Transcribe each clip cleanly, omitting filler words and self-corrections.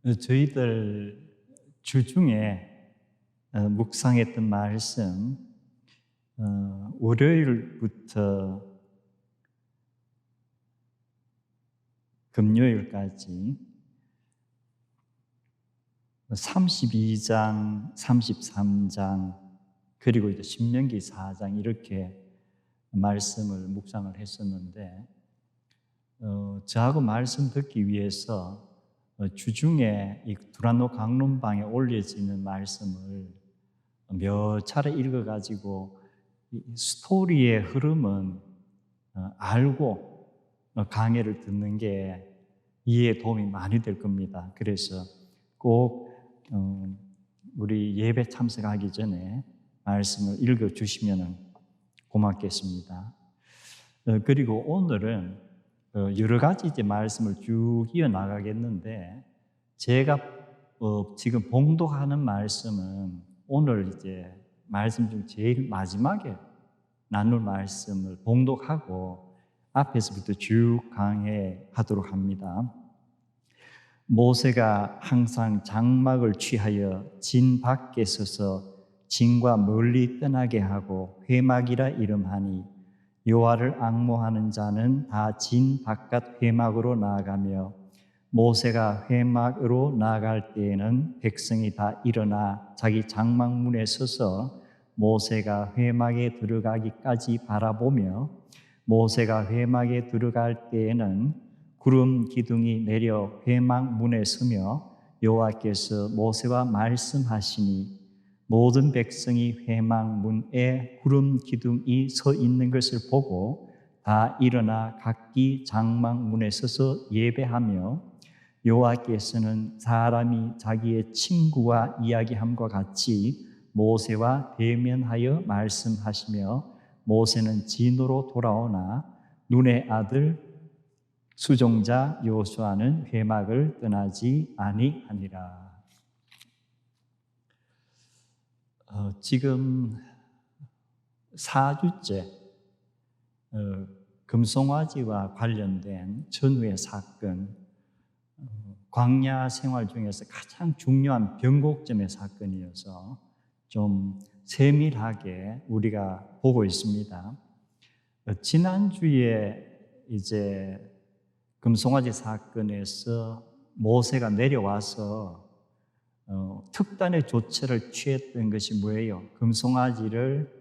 저희들 주중에 묵상했던 말씀, 월요일부터 금요일까지 32장, 33장, 그리고 이제 신명기 4장 이렇게 말씀을 묵상을 했었는데, 저하고 말씀 듣기 위해서 주중에 이 두란노 강론방에 올려지는 말씀을 몇 차례 읽어가지고 스토리의 흐름은 알고 강해를 듣는 게 이해에 도움이 많이 될 겁니다. 그래서 꼭 우리 예배 참석하기 전에 말씀을 읽어주시면 고맙겠습니다. 그리고 오늘은 여러 가지 이제 말씀을 쭉 이어나가겠는데, 제가 지금 봉독하는 말씀은 오늘 이제 말씀 중 제일 마지막에 나눌 말씀을 봉독하고 앞에서부터 쭉 강해하도록 합니다. 모세가 항상 장막을 취하여 진 밖에 서서 진과 멀리 떠나게 하고 회막이라 이름하니, 여호와를 앙모하는 자는 다 진 바깥 회막으로 나아가며, 모세가 회막으로 나아갈 때에는 백성이 다 일어나 자기 장막문에 서서 모세가 회막에 들어가기까지 바라보며, 모세가 회막에 들어갈 때에는 구름 기둥이 내려 회막문에 서며 여호와께서 모세와 말씀하시니, 모든 백성이 회막문에 구름 기둥이 서 있는 것을 보고 다 일어나 각기 장막문에 서서 예배하며, 여호와께서는 사람이 자기의 친구와 이야기함과 같이 모세와 대면하여 말씀하시며, 모세는 진으로 돌아오나 눈의 아들 수종자 여호수아는 회막을 떠나지 아니하니라. 지금 4주째 금송아지와 관련된 전후의 사건, 광야 생활 중에서 가장 중요한 변곡점의 사건이어서 좀 세밀하게 우리가 보고 있습니다. 지난주에 이제 금송아지 사건에서 모세가 내려와서 특단의 조처를 취했던 것이 뭐예요? 금송아지를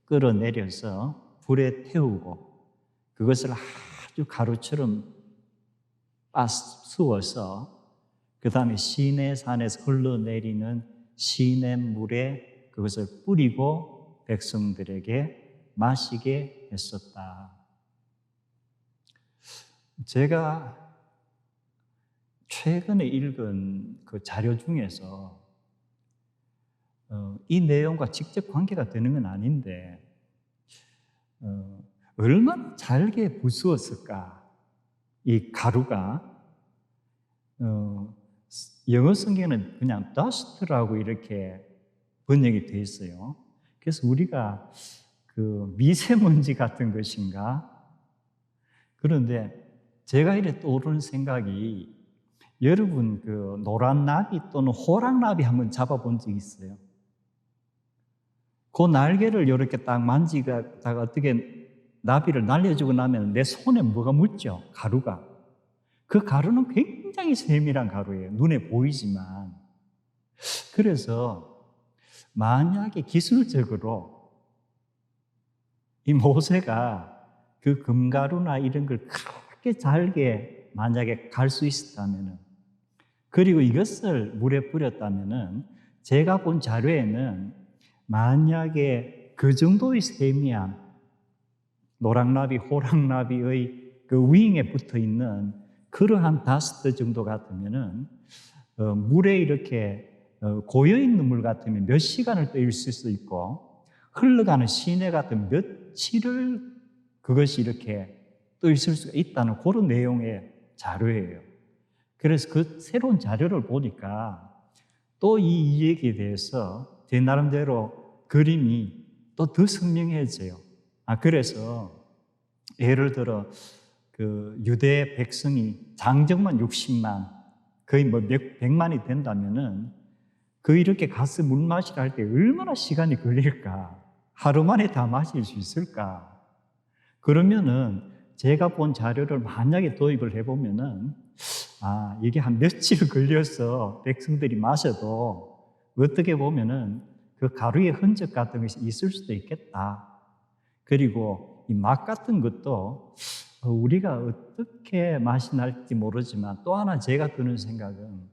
끌어내려서 불에 태우고 그것을 아주 가루처럼 쏘아서 그 다음에 시내산에서 흘러내리는 시냇물에 그것을 뿌리고 백성들에게 마시게 했었다. 제가 최근에 읽은 그 자료 중에서 이 내용과 직접 관계가 되는 건 아닌데 얼마나 잘게 부수었을까, 이 가루가. 영어 성경에는 그냥 dust라고 이렇게 번역이 되어 있어요. 그래서 우리가 그 미세먼지 같은 것인가? 그런데 제가 이래 떠오르는 생각이, 여러분 그 노란 나비 또는 호랑나비 한번 잡아본 적 있어요? 그 날개를 이렇게 딱 만지다가 어떻게 나비를 날려주고 나면 내 손에 뭐가 묻죠? 가루가. 그 가루는 굉장히 세밀한 가루예요. 눈에 보이지만. 그래서 만약에 기술적으로 이 모세가 그 금가루나 이런 걸 그렇게 잘게 만약에 갈 수 있었다면은, 그리고 이것을 물에 뿌렸다면은, 제가 본 자료에는 만약에 그 정도의 세미한 노랑나비, 호랑나비의 그 윙에 붙어 있는 그러한 다스트 정도 같으면은 물에 이렇게 고여 있는 물 같으면 몇 시간을 떠 있을 수 있고, 흘러가는 시내 같은 며칠을 그것이 이렇게 떠 있을 수가 있다는 그런 내용의 자료예요. 그래서 그 새로운 자료를 보니까 또 이 얘기에 대해서 제 나름대로 그림이 또 더 선명해져요. 그래서 예를 들어 그 유대 백성이 장정만 60만, 거의 뭐 백만이 된다면은 그 이렇게 가서 물 마시라 할 때 얼마나 시간이 걸릴까? 하루 만에 다 마실 수 있을까? 그러면은 제가 본 자료를 만약에 도입을 해보면은 이게 한 며칠 걸려서 백성들이 마셔도 어떻게 보면은 그 가루의 흔적 같은 것이 있을 수도 있겠다. 그리고 이 맛 같은 것도 우리가 어떻게 맛이 날지 모르지만 또 하나 제가 드는 생각은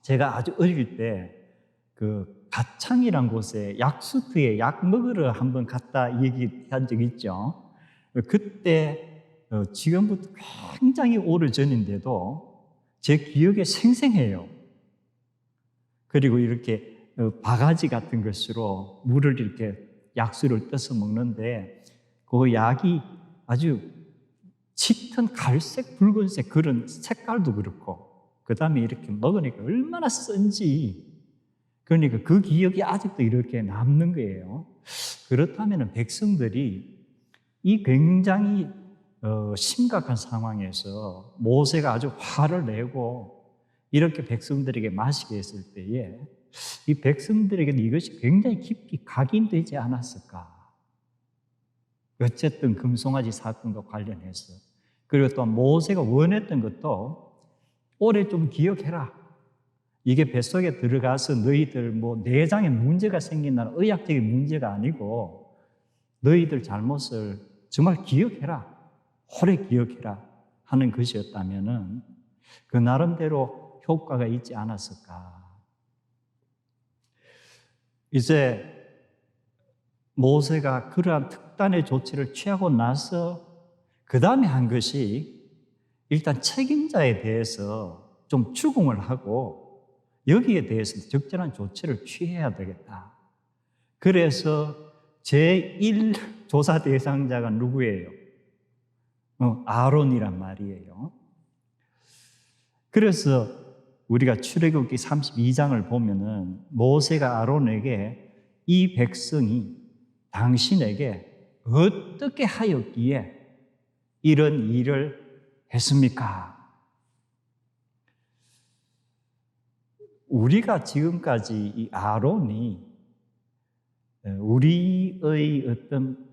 제가 아주 어릴 때 그 가창이란 곳에 약수터에 약 먹으러 한번 갔다 얘기한 적 있죠. 그때 지금부터 굉장히 오래전인데도 제 기억에 생생해요. 그리고 이렇게 바가지 같은 것으로 물을 이렇게 약수를 떠서 먹는데 그 약이 아주 짙은 갈색, 붉은색 그런 색깔도 그렇고 그 다음에 이렇게 먹으니까 얼마나 쓴지 그러니까 그 기억이 아직도 이렇게 남는 거예요. 그렇다면 백성들이 이 굉장히 심각한 상황에서 모세가 아주 화를 내고 이렇게 백성들에게 마시게 했을 때에 이 백성들에게는 이것이 굉장히 깊이 각인되지 않았을까? 어쨌든 금송아지 사건과 관련해서 그리고 또 모세가 원했던 것도 오래 좀 기억해라. 이게 뱃속에 들어가서 너희들 뭐 내장에 문제가 생긴다는 의학적인 문제가 아니고 너희들 잘못을 정말 기억해라. 오래 기억해라 하는 것이었다면은 그 나름대로 효과가 있지 않았을까. 이제 모세가 그러한 특단의 조치를 취하고 나서 그 다음에 한 것이 일단 책임자에 대해서 좀 추궁을 하고 여기에 대해서 적절한 조치를 취해야 되겠다. 그래서 제1 조사 대상자가 누구예요? 아론이란 말이에요. 그래서 우리가 출애굽기 32장을 보면은 모세가 아론에게 이 백성이 당신에게 어떻게 하였기에 이런 일을 했습니까? 우리가 지금까지 이 아론이 우리의 어떤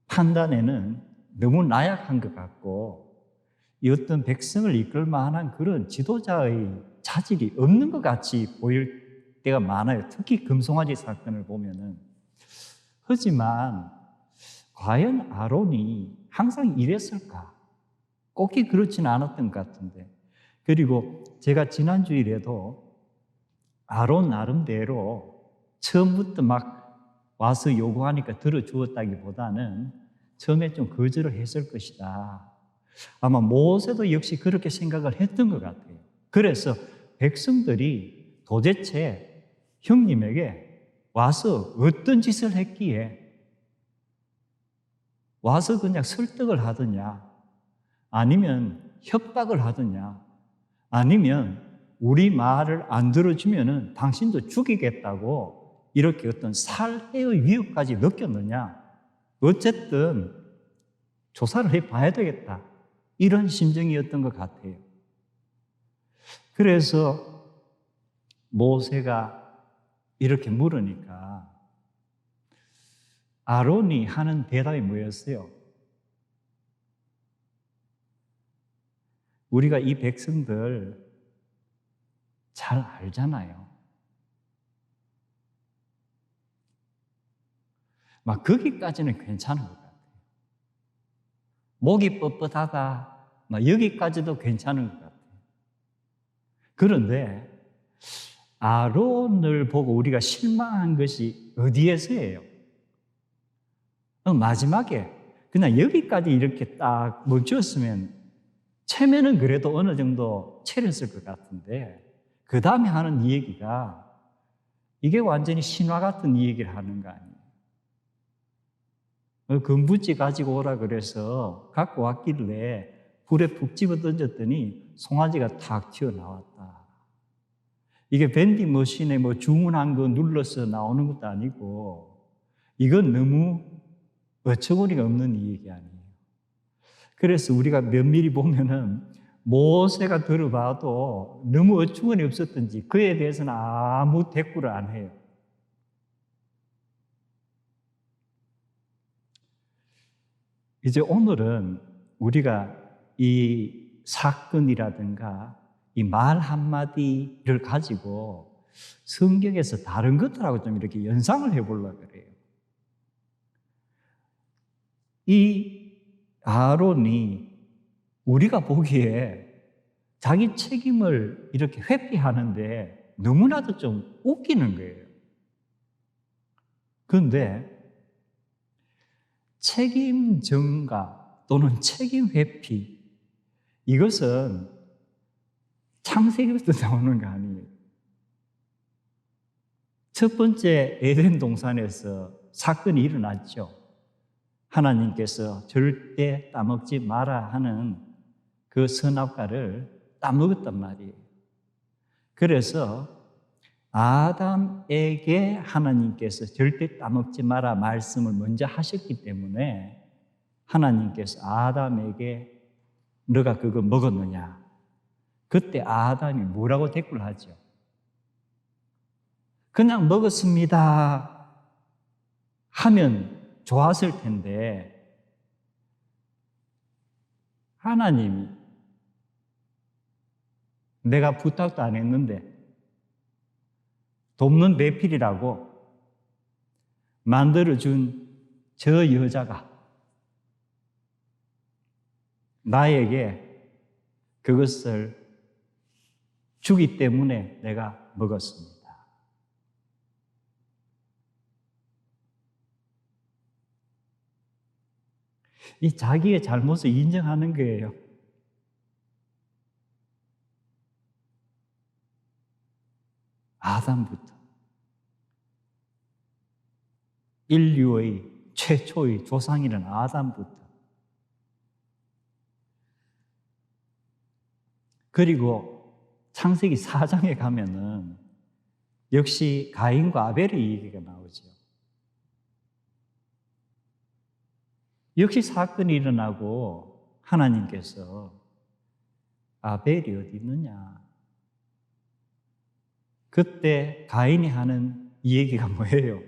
판단에는 너무 나약한 것 같고 이 어떤 백성을 이끌 만한 그런 지도자의 자질이 없는 것 같이 보일 때가 많아요. 특히 금송아지 사건을 보면은. 하지만 과연 아론이 항상 이랬을까? 꼭히 그렇지는 않았던 것 같은데. 그리고 제가 지난 주일에도 아론 나름대로 처음부터 막 와서 요구하니까 들어주었다기보다는 처음에 좀 거절을 했을 것이다. 아마 모세도 역시 그렇게 생각을 했던 것 같아요. 그래서 백성들이 도대체 형님에게 와서 어떤 짓을 했기에 와서 그냥 설득을 하더냐 아니면 협박을 하더냐 아니면 우리 말을 안 들어주면은 당신도 죽이겠다고 이렇게 어떤 살해의 위협까지 느꼈느냐 어쨌든 조사를 해봐야 되겠다 이런 심정이었던 것 같아요. 그래서 모세가 이렇게 물으니까 아론이 하는 대답이 뭐였어요? 우리가 이 백성들 잘 알잖아요. 막 거기까지는 괜찮은 것 같아요. 목이 뻣뻣하다. 막 여기까지도 괜찮은 것 같아요. 그런데 아론을 보고 우리가 실망한 것이 어디에서예요? 마지막에 그냥 여기까지 이렇게 딱 멈췄으면 체면은 그래도 어느 정도 차렸을 것 같은데 그 다음에 하는 이 얘기가 이게 완전히 신화 같은 이 얘기를 하는 거 아니에요. 금부지 가지고 오라 그래서 갖고 왔길래 불에 푹 집어 던졌더니 송아지가 탁 튀어나왔다. 이게 밴딩머신에 뭐 주문한 거 눌러서 나오는 것도 아니고 이건 너무 어처구니가 없는 이 얘기 아니에요. 그래서 우리가 면밀히 보면은 모세가 들어봐도 너무 어처구니 없었던지 그에 대해서는 아무 대꾸를 안 해요. 이제 오늘은 우리가 이 사건이라든가 이 말 한마디를 가지고 성경에서 다른 것들하고 좀 이렇게 연상을 해보려고 그래요. 이 아론이 우리가 보기에 자기 책임을 이렇게 회피하는데 너무나도 좀 웃기는 거예요. 그런데 책임 전가 또는 책임 회피, 이것은 창세기부터 나오는 거 아니에요. 첫 번째 에덴 동산에서 사건이 일어났죠. 하나님께서 절대 따먹지 마라 하는 그 선악과를 따먹었단 말이에요. 그래서 아담에게 하나님께서 절대 따먹지 마라 말씀을 먼저 하셨기 때문에 하나님께서 아담에게 너가 그거 먹었느냐? 그때 아담이 뭐라고 대꾸를 하죠? 그냥 먹었습니다 하면 좋았을 텐데 하나님이 내가 부탁도 안 했는데 돕는 배필이라고 만들어준 저 여자가 나에게 그것을 주기 때문에 내가 먹었습니다. 이 자기의 잘못을 인정하는 거예요. 아담부터 인류의 최초의 조상이란 아담부터 그리고 창세기 4장에 가면은 역시 가인과 아벨의 얘기가 나오죠. 역시 사건이 일어나고 하나님께서 아벨이 어디 있느냐? 그때 가인이 하는 이 얘기가 뭐예요?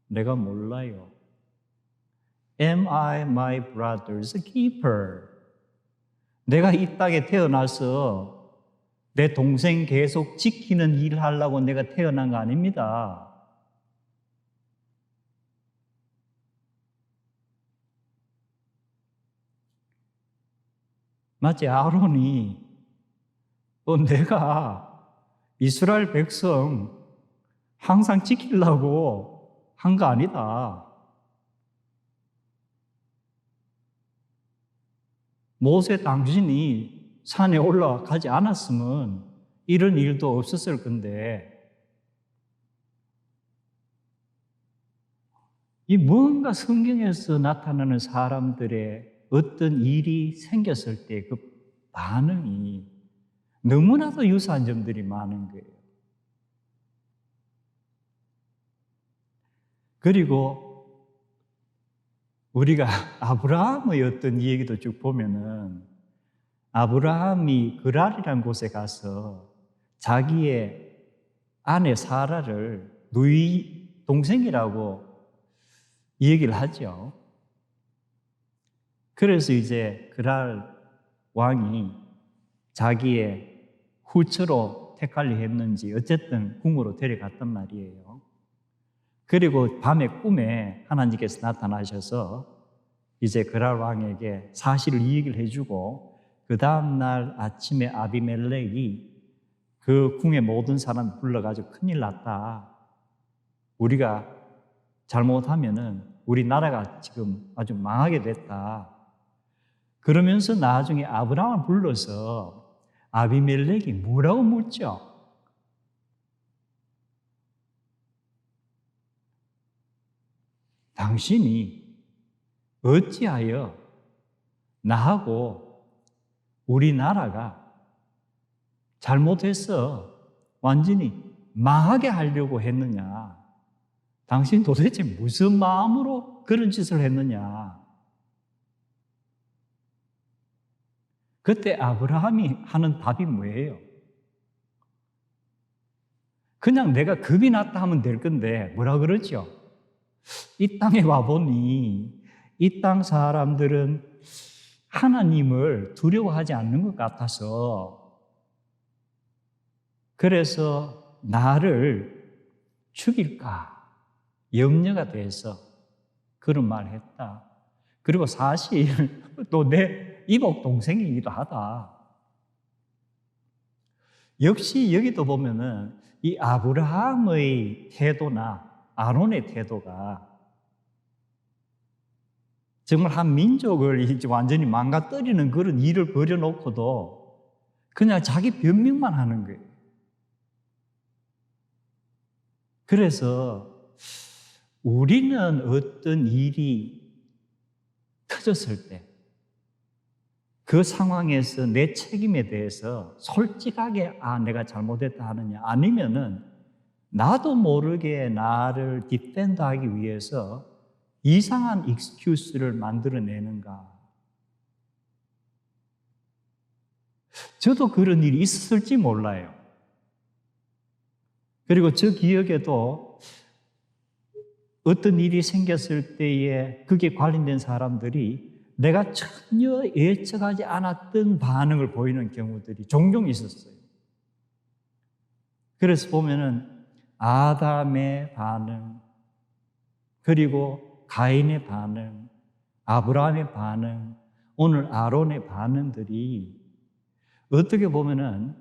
내가 몰라요. Am I my brother's keeper? 내가 이 땅에 태어나서 내 동생 계속 지키는 일을 하려고 내가 태어난 거 아닙니다. 마치 아론이 내가 이스라엘 백성 항상 지키려고 한 거 아니다. 모세 당신이 산에 올라가지 않았으면 이런 일도 없었을 건데 이 뭔가 성경에서 나타나는 사람들의 어떤 일이 생겼을 때 그 반응이 너무나도 유사한 점들이 많은 거예요. 그리고 우리가 아브라함의 어떤 이야기도 쭉 보면은 아브라함이 그랄이라는 곳에 가서 자기의 아내 사라를 누이 동생이라고 얘기를 하죠. 그래서 이제 그랄 왕이 자기의 후처로 택하려 했는지 어쨌든 궁으로 데려갔단 말이에요. 그리고 밤에 꿈에 하나님께서 나타나셔서 이제 그랄 왕에게 사실을 이 얘기를 해주고 그 다음날 아침에 아비멜렉이 그 궁의 모든 사람 불러가지고 큰일 났다. 우리가 잘못하면은 우리 나라가 지금 아주 망하게 됐다. 그러면서 나중에 아브라함을 불러서 아비멜렉이 뭐라고 묻죠? 당신이 어찌하여 나하고 우리 나라가 잘못해서 완전히 망하게 하려고 했느냐? 당신 도대체 무슨 마음으로 그런 짓을 했느냐? 그때 아브라함이 하는 답이 뭐예요? 그냥 내가 겁이 났다 하면 될 건데 뭐라 그러죠? 이 땅에 와보니 이 땅 사람들은 하나님을 두려워하지 않는 것 같아서 그래서 나를 죽일까 염려가 돼서 그런 말을 했다. 그리고 사실 또 내 이복 동생이기도 하다. 역시 여기도 보면은 이 아브라함의 태도나 아론의 태도가 정말 한 민족을 이제 완전히 망가뜨리는 그런 일을 벌여놓고도 그냥 자기 변명만 하는 거예요. 그래서 우리는 어떤 일이 터졌을 때 그 상황에서 내 책임에 대해서 솔직하게 내가 잘못했다 하느냐 아니면은 나도 모르게 나를 디펜드하기 위해서 이상한 익스큐스를 만들어내는가. 저도 그런 일이 있었을지 몰라요. 그리고 저 기억에도 어떤 일이 생겼을 때에 그게 관련된 사람들이 내가 전혀 예측하지 않았던 반응을 보이는 경우들이 종종 있었어요. 그래서 보면은 아담의 반응, 그리고 가인의 반응, 아브라함의 반응, 오늘 아론의 반응들이 어떻게 보면은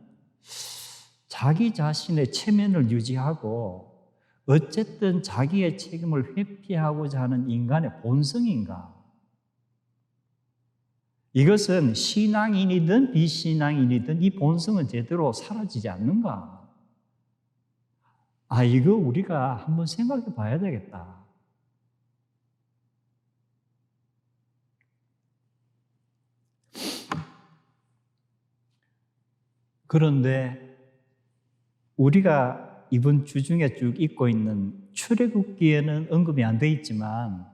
자기 자신의 체면을 유지하고 어쨌든 자기의 책임을 회피하고자 하는 인간의 본성인가? 이것은 신앙인이든 비신앙인이든 이 본성은 제대로 사라지지 않는가? 이거 우리가 한번 생각해 봐야 되겠다. 그런데 우리가 이번 주 중에 쭉 읽고 있는 출애굽기에는 언급이 안 돼 있지만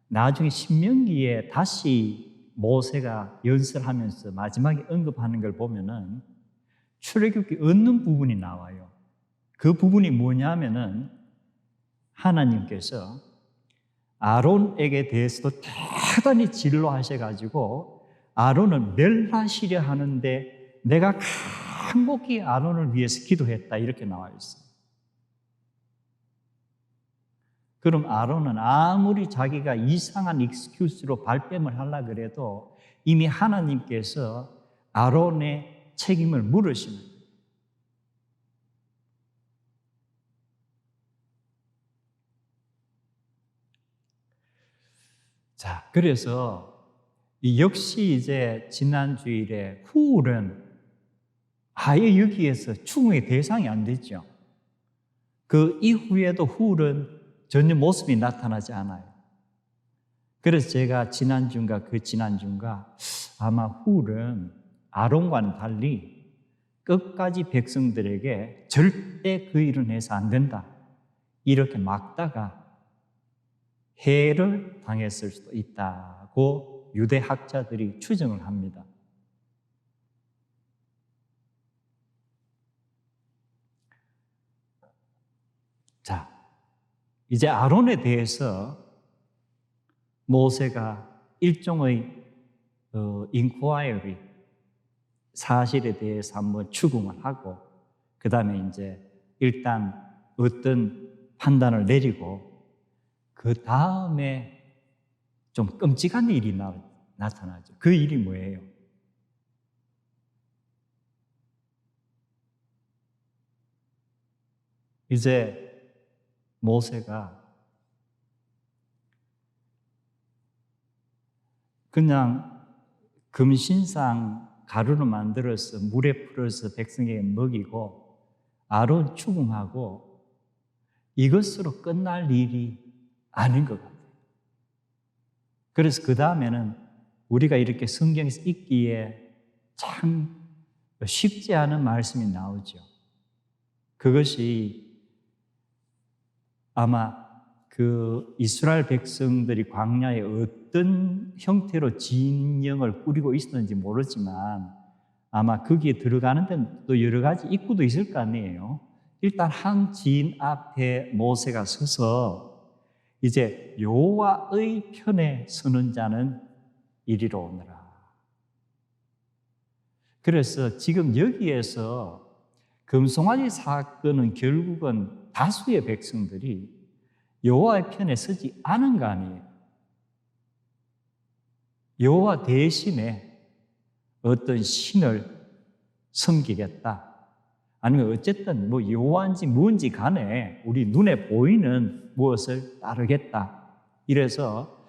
나중에 신명기에 다시 모세가 연설하면서 마지막에 언급하는 걸 보면은 출애굽기 얻는 부분이 나와요. 그 부분이 뭐냐면은 하나님께서 아론에게 대해서도 대단히 진노하셔가지고 아론을 멸하시려 하는데 내가 간곡히 아론을 위해서 기도했다 이렇게 나와 있어요. 그럼 아론은 아무리 자기가 이상한 익스큐스로 발뺌을 하려고 그래도 이미 하나님께서 아론의 책임을 물으시는 거예요. 자, 그래서 역시 이제 지난 주일에 훌은 아예 여기에서 추궁의 대상이 안 됐죠. 그 이후에도 훌은 전혀 모습이 나타나지 않아요. 그래서 제가 지난주인가 그 지난주인가 아마 훌은 아론과는 달리 끝까지 백성들에게 절대 그 일은 해서 안 된다 이렇게 막다가 해를 당했을 수도 있다고 유대 학자들이 추정을 합니다. 자, 이제 아론에 대해서 모세가 일종의 인quiry, 사실에 대해서 한번 추궁을 하고 그 다음에 이제 일단 어떤 판단을 내리고 그 다음에 좀 끔찍한 일이 나타나죠. 그 일이 뭐예요? 이제 모세가 그냥 금신상 가루를 만들어서 물에 풀어서 백성에게 먹이고 아론 추궁하고 이것으로 끝날 일이 아닌 것 같아요. 그래서 그 다음에는 우리가 이렇게 성경에서 읽기에 참 쉽지 않은 말씀이 나오죠. 그것이 아마 그 이스라엘 백성들이 광야에 어떤 형태로 진영을 꾸리고 있었는지 모르지만 아마 거기에 들어가는 데는 또 여러 가지 입구도 있을 거 아니에요. 일단 한 진 앞에 모세가 서서 이제 여호와의 편에 서는 자는 이리로 오너라. 그래서 지금 여기에서 금송아지 사건은 결국은 다수의 백성들이 여호와의 편에 서지 않은 거 아니에요. 여호와 대신에 어떤 신을 섬기겠다. 아니면 어쨌든 뭐 여호와인지 뭔지 간에 우리 눈에 보이는 무엇을 따르겠다. 이래서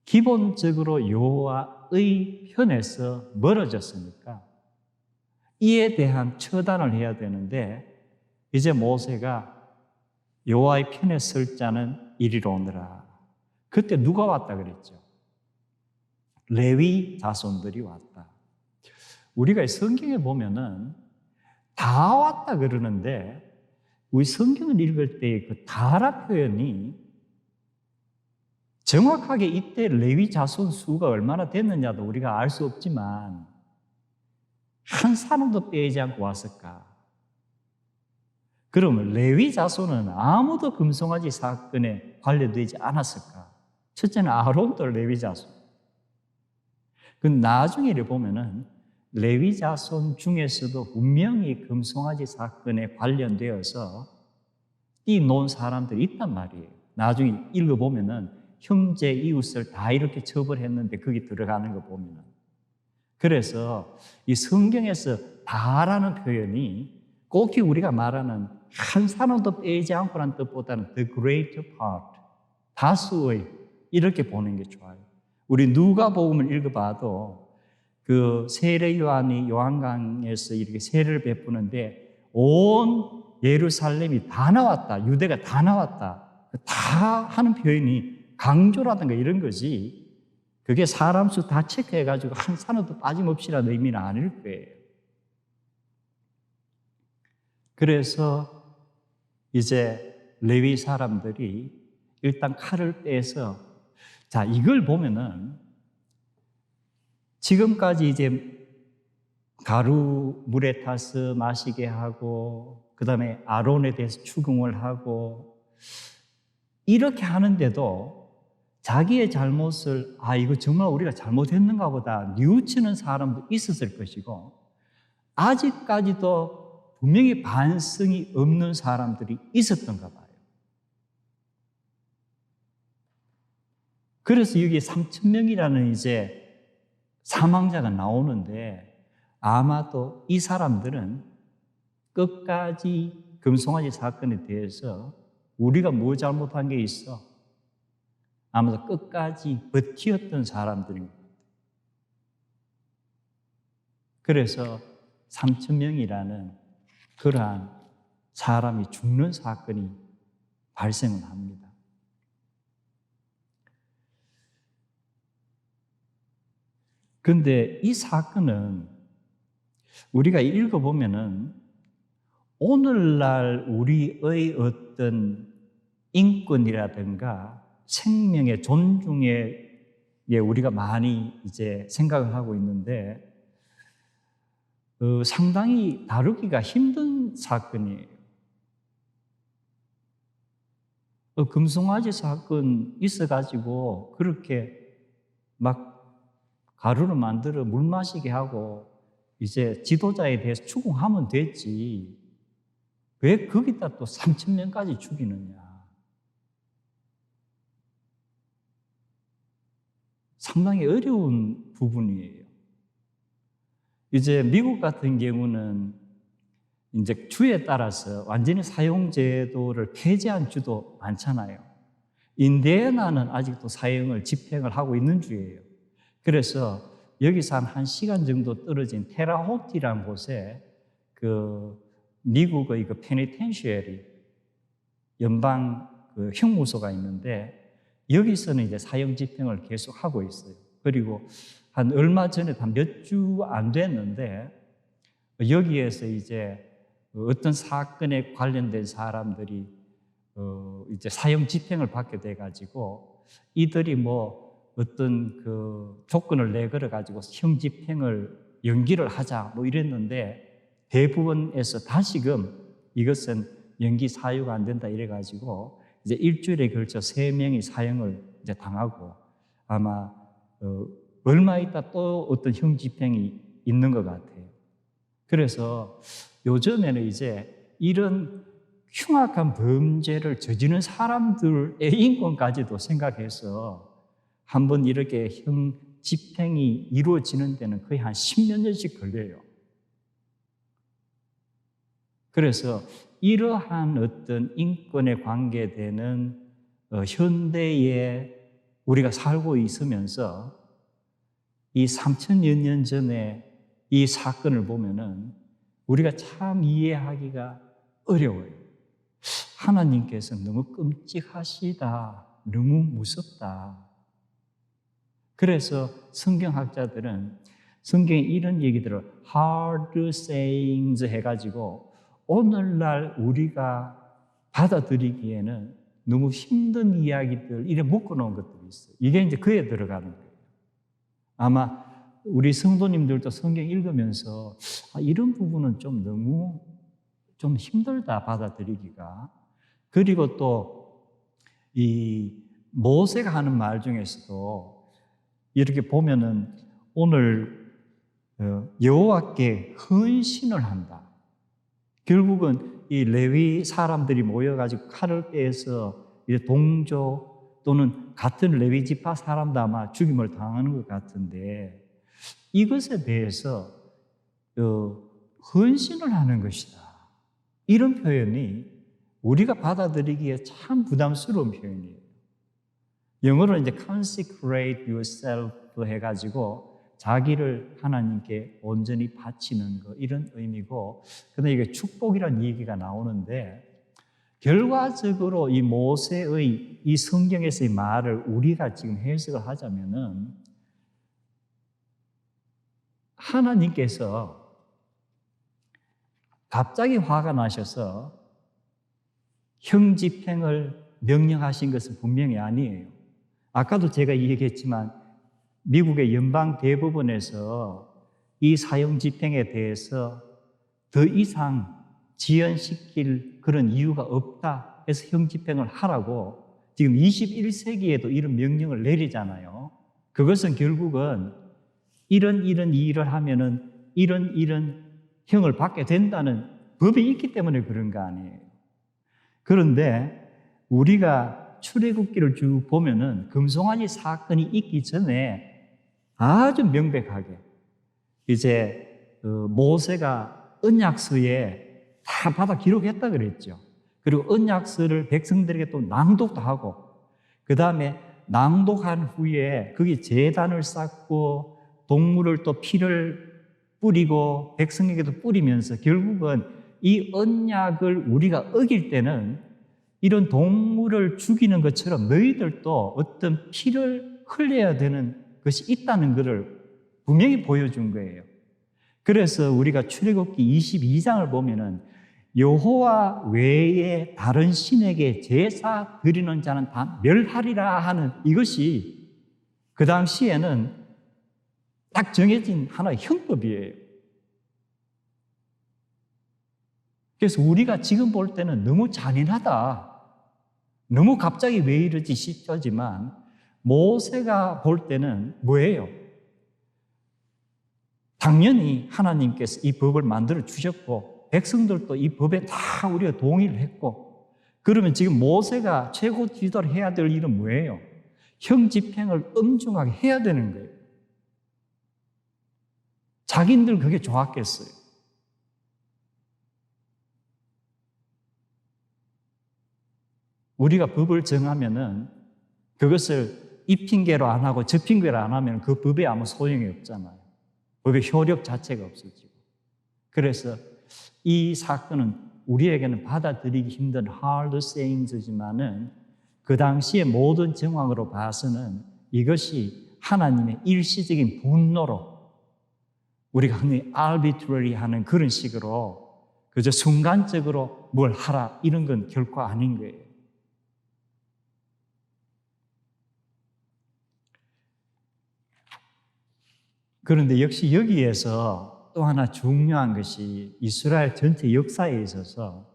기본적으로 여호와의 편에서 멀어졌으니까 이에 대한 처단을 해야 되는데 이제 모세가 여호와의 편에 설 자는 이리로 오너라. 그때 누가 왔다 그랬죠? 레위 자손들이 왔다. 우리가 성경에 보면은 다 왔다 그러는데 우리 성경을 읽을 때 그 다라 표현이 정확하게 이때 레위 자손 수가 얼마나 됐느냐도 우리가 알 수 없지만 한 사람도 빼지 않고 왔을까? 그러면 레위 자손은 아무도 금송아지 사건에 관련되지 않았을까? 첫째는 아론도 레위 자손. 그 나중에 보면은 레위 자손 중에서도 분명히 금송아지 사건에 관련되어서 뛰놓은 사람들이 있단 말이에요. 나중에 읽어보면은 형제 이웃을 다 이렇게 처벌했는데 거기 들어가는 거 보면은. 그래서 이 성경에서 다라는 표현이 꼭 우리가 말하는 한 사람도 빼지 않고라는 뜻보다는 the greater part, 다수의 이렇게 보는 게 좋아요. 우리 누가복음을 읽어봐도 그 세례 요한이 요한강에서 이렇게 세례를 베푸는데 온 예루살렘이 다 나왔다, 유대가 다 나왔다, 다 하는 표현이 강조라든가 이런 거지. 그게 사람 수 다 체크해가지고 한 사람도 빠짐없이라는 의미는 아닐 거예요. 그래서 이제 레위 사람들이 일단 칼을 떼서 자, 이걸 보면은 지금까지 이제 가루 물에 타서 마시게 하고 그 다음에 아론에 대해서 추궁을 하고 이렇게 하는데도 자기의 잘못을 이거 정말 우리가 잘못했는가 보다 뉘우치는 사람도 있었을 것이고 아직까지도 분명히 반성이 없는 사람들이 있었던가 봐요. 그래서 여기 3,000명이라는 이제 사망자가 나오는데 아마도 이 사람들은 끝까지 금송아지 사건에 대해서 우리가 뭐 잘못한 게 있어? 아마도 끝까지 버티었던 사람들인 것 같아요. 그래서 3,000명이라는 그러한 사람이 죽는 사건이 발생을 합니다. 그런데 이 사건은 우리가 읽어보면은 오늘날 우리의 어떤 인권이라든가 생명의 존중에 우리가 많이 이제 생각을 하고 있는데 상당히 다루기가 힘든 사건이에요. 금송아지 사건 있어가지고 그렇게 막 가루를 만들어 물 마시게 하고 이제 지도자에 대해서 추궁하면 됐지. 왜 거기다 또 3,000명까지 죽이느냐. 상당히 어려운 부분이에요. 이제 미국 같은 경우는 이제 주에 따라서 완전히 사형제도를 폐지한 주도 많잖아요. 인디애나는 아직도 사형을 집행을 하고 있는 주예요. 그래서 여기서 한 1시간 정도 떨어진 테라호티라는 곳에 그 미국의 그 페니텐셔리 연방 그 형무소가 있는데 여기서는 이제 사형 집행을 계속 하고 있어요. 그리고 한 얼마 전에 한 몇 주 안 됐는데 여기에서 이제 어떤 사건에 관련된 사람들이 이제 사형 집행을 받게 돼가지고 이들이 뭐 어떤 그 조건을 내걸어가지고 형 집행을 연기를 하자 뭐 이랬는데 대부분에서 다시금 이것은 연기 사유가 안 된다 이래가지고 이제 일주일에 걸쳐 3명이 사형을 이제 당하고 아마 얼마 있다 또 어떤 형 집행이 있는 것 같아요. 그래서 요즘에는 이제 이런 흉악한 범죄를 저지르는 사람들의 인권까지도 생각해서 한번 이렇게 형 집행이 이루어지는 데는 거의 한 10몇 년씩 걸려요. 그래서 이러한 어떤 인권에 관계되는 현대에 우리가 살고 있으면서 이 3000여 년 전에 이 사건을 보면은 우리가 참 이해하기가 어려워요. 하나님께서 너무 끔찍하시다, 너무 무섭다. 그래서 성경학자들은 성경에 이런 얘기들을 hard sayings 해가지고 오늘날 우리가 받아들이기에는 너무 힘든 이야기들 이래 묶어놓은 것들이 있어요. 이게 이제 그에 들어가는 거예요. 아마 우리 성도님들도 성경 읽으면서 이런 부분은 좀 너무 좀 힘들다 받아들이기가. 그리고 또 이 모세가 하는 말 중에서도 이렇게 보면은 오늘 여호와께 헌신을 한다. 결국은 이 레위 사람들이 모여가지고 칼을 빼서 이제 동조 또는 같은 레위 지파 사람도 아마 죽임을 당하는 것 같은데 이것에 대해서 헌신을 하는 것이다. 이런 표현이 우리가 받아들이기에 참 부담스러운 표현이에요. 영어로 이제 consecrate yourself 해가지고 자기를 하나님께 온전히 바치는 것 이런 의미고, 근데 이게 축복이라는 얘기가 나오는데 결과적으로 이 모세의 이 성경에서의 말을 우리가 지금 해석을 하자면은 하나님께서 갑자기 화가 나셔서 형 집행을 명령하신 것은 분명히 아니에요. 아까도 제가 얘기했지만 미국의 연방 대법원에서 이 사형 집행에 대해서 더 이상 지연시킬 그런 이유가 없다 해서 형 집행을 하라고 지금 21세기에도 이런 명령을 내리잖아요. 그것은 결국은 이런 일을 하면은 이런 형을 받게 된다는 법이 있기 때문에 그런 거 아니에요. 그런데 우리가 출애굽기를 쭉 보면은 금송아지 사건이 있기 전에 아주 명백하게 이제 모세가 언약서에 다 받아 기록했다 그랬죠. 그리고 언약서를 백성들에게 또 낭독도 하고 그 다음에 낭독한 후에 거기 제단을 쌓고 동물을 또 피를 뿌리고 백성에게도 뿌리면서 결국은 이 언약을 우리가 어길 때는 이런 동물을 죽이는 것처럼 너희들도 어떤 피를 흘려야 되는 것이 있다는 것을 분명히 보여준 거예요. 그래서 우리가 출애굽기 22장을 보면은 여호와 외에 다른 신에게 제사 드리는 자는 다 멸하리라 하는 이것이 그 당시에는 딱 정해진 하나의 형법이에요. 그래서 우리가 지금 볼 때는 너무 잔인하다, 너무 갑자기 왜 이러지 싶지만 모세가 볼 때는 뭐예요? 당연히 하나님께서 이 법을 만들어 주셨고 백성들도 이 법에 다 우리가 동의를 했고, 그러면 지금 모세가 최고 지도를 해야 될 일은 뭐예요? 형 집행을 엄중하게 해야 되는 거예요. 자기들 그게 좋았겠어요? 우리가 법을 정하면은 그것을 이 핑계로 안 하고 저 핑계로 안 하면 그 법에 아무 소용이 없잖아요. 법의 효력 자체가 없어지고. 그래서 이 사건은 우리에게는 받아들이기 힘든 hard sayings지만은 그 당시의 모든 정황으로 봐서는 이것이 하나님의 일시적인 분노로 우리가 흔히 arbitrary 하는 그런 식으로 그저 순간적으로 뭘 하라 이런 건 결코 아닌 거예요. 그런데 역시 여기에서 또 하나 중요한 것이 이스라엘 전체 역사에 있어서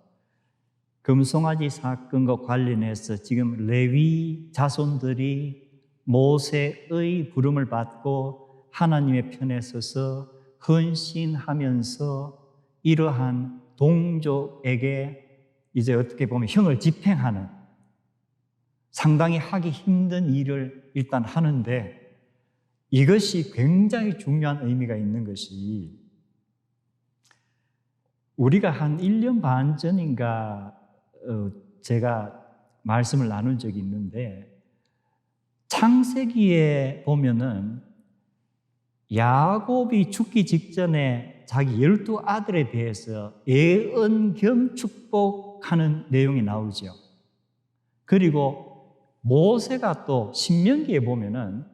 금송아지 사건과 관련해서 지금 레위 자손들이 모세의 부름을 받고 하나님의 편에 서서 헌신하면서 이러한 동족에게 이제 어떻게 보면 형을 집행하는 상당히 하기 힘든 일을 일단 하는데, 이것이 굉장히 중요한 의미가 있는 것이, 우리가 한 1년 반 전인가 제가 말씀을 나눈 적이 있는데, 창세기에 보면은 야곱이 죽기 직전에 자기 12아들에 대해서 예언 겸 축복하는 내용이 나오죠. 그리고 모세가 또 신명기에 보면은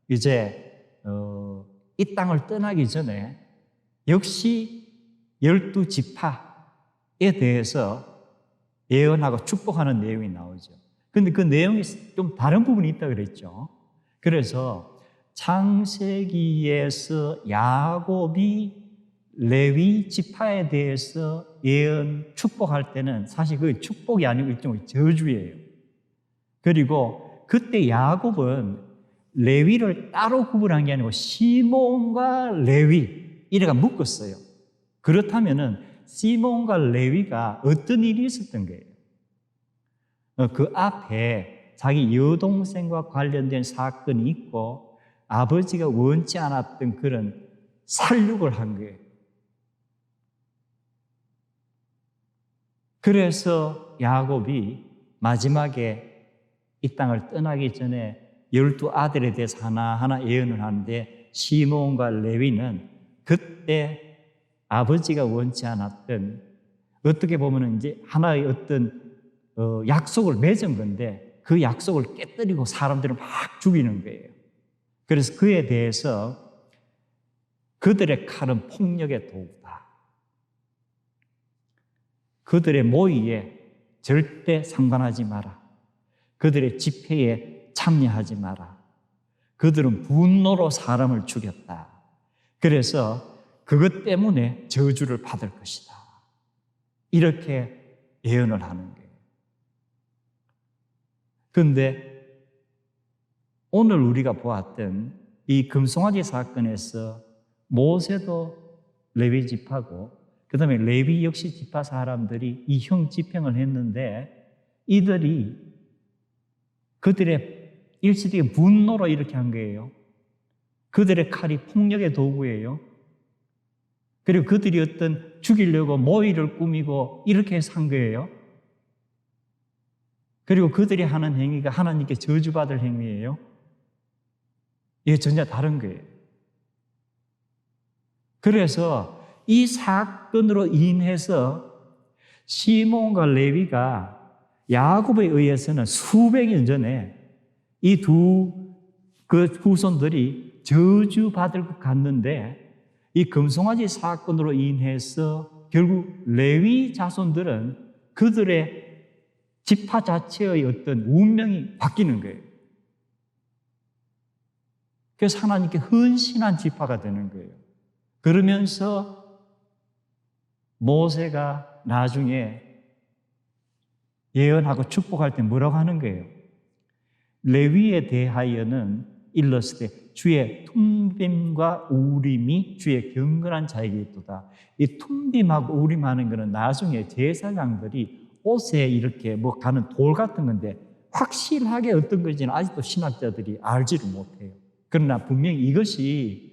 이제 이 땅을 떠나기 전에 역시 12지파에 대해서 예언하고 축복하는 내용이 나오죠. 그런데 그 내용이 좀 다른 부분이 있다고 그랬죠. 그래서 창세기에서 야곱이 레위 지파에 대해서 예언 축복할 때는 사실 그 축복이 아니고 일종의 저주예요. 그리고 그때 야곱은 레위를 따로 구분한 게 아니고 시몬과 레위 이래가 묶었어요. 그렇다면은 시몬과 레위가 어떤 일이 있었던 거예요? 그 앞에 자기 여동생과 관련된 사건이 있고 아버지가 원치 않았던 그런 살육을 한 거예요. 그래서 야곱이 마지막에 이 땅을 떠나기 전에 12아들에 대해서 하나하나 예언을 하는데, 시몬과 레위는 그때 아버지가 원치 않았던, 어떻게 보면 이제 하나의 어떤 약속을 맺은 건데 그 약속을 깨뜨리고 사람들을 막 죽이는 거예요. 그래서 그에 대해서 그들의 칼은 폭력의 도구다. 그들의 모의에 절대 상관하지 마라. 그들의 집회에 참여하지 마라. 그들은 분노로 사람을 죽였다. 그래서 그것 때문에 저주를 받을 것이다. 이렇게 예언을 하는 거예요. 그런데 오늘 우리가 보았던 이 금송아지 사건에서 모세도 레위 지파고 그 다음에 레위 역시 지파 사람들이 이 형 집행을 했는데, 이들이 그들의 일시적인 분노로 이렇게 한 거예요. 그들의 칼이 폭력의 도구예요. 그리고 그들이 어떤 죽이려고 모의를 꾸미고 이렇게 해서 한 거예요. 그리고 그들이 하는 행위가 하나님께 저주받을 행위예요. 이게 전혀 다른 거예요. 그래서 이 사건으로 인해서 시몬과 레위가 야곱에 의해서는 수백 년 전에 이 두 그 후손들이 저주받을 것 같는데, 이 금송아지 사건으로 인해서 결국 레위 자손들은 그들의 지파 자체의 어떤 운명이 바뀌는 거예요. 그래서 하나님께 헌신한 지파가 되는 거예요. 그러면서 모세가 나중에 예언하고 축복할 때 뭐라고 하는 거예요? 레위에 대하여는 일렀을 주의 툼빔과 우림이 주의 경건한 자에게 있도다. 이 툼빔하고 우림하는 것은 나중에 제사장들이 옷에 이렇게 뭐 가는 돌 같은 건데, 확실하게 어떤 건지는 아직도 신학자들이 알지를 못해요. 그러나 분명히 이것이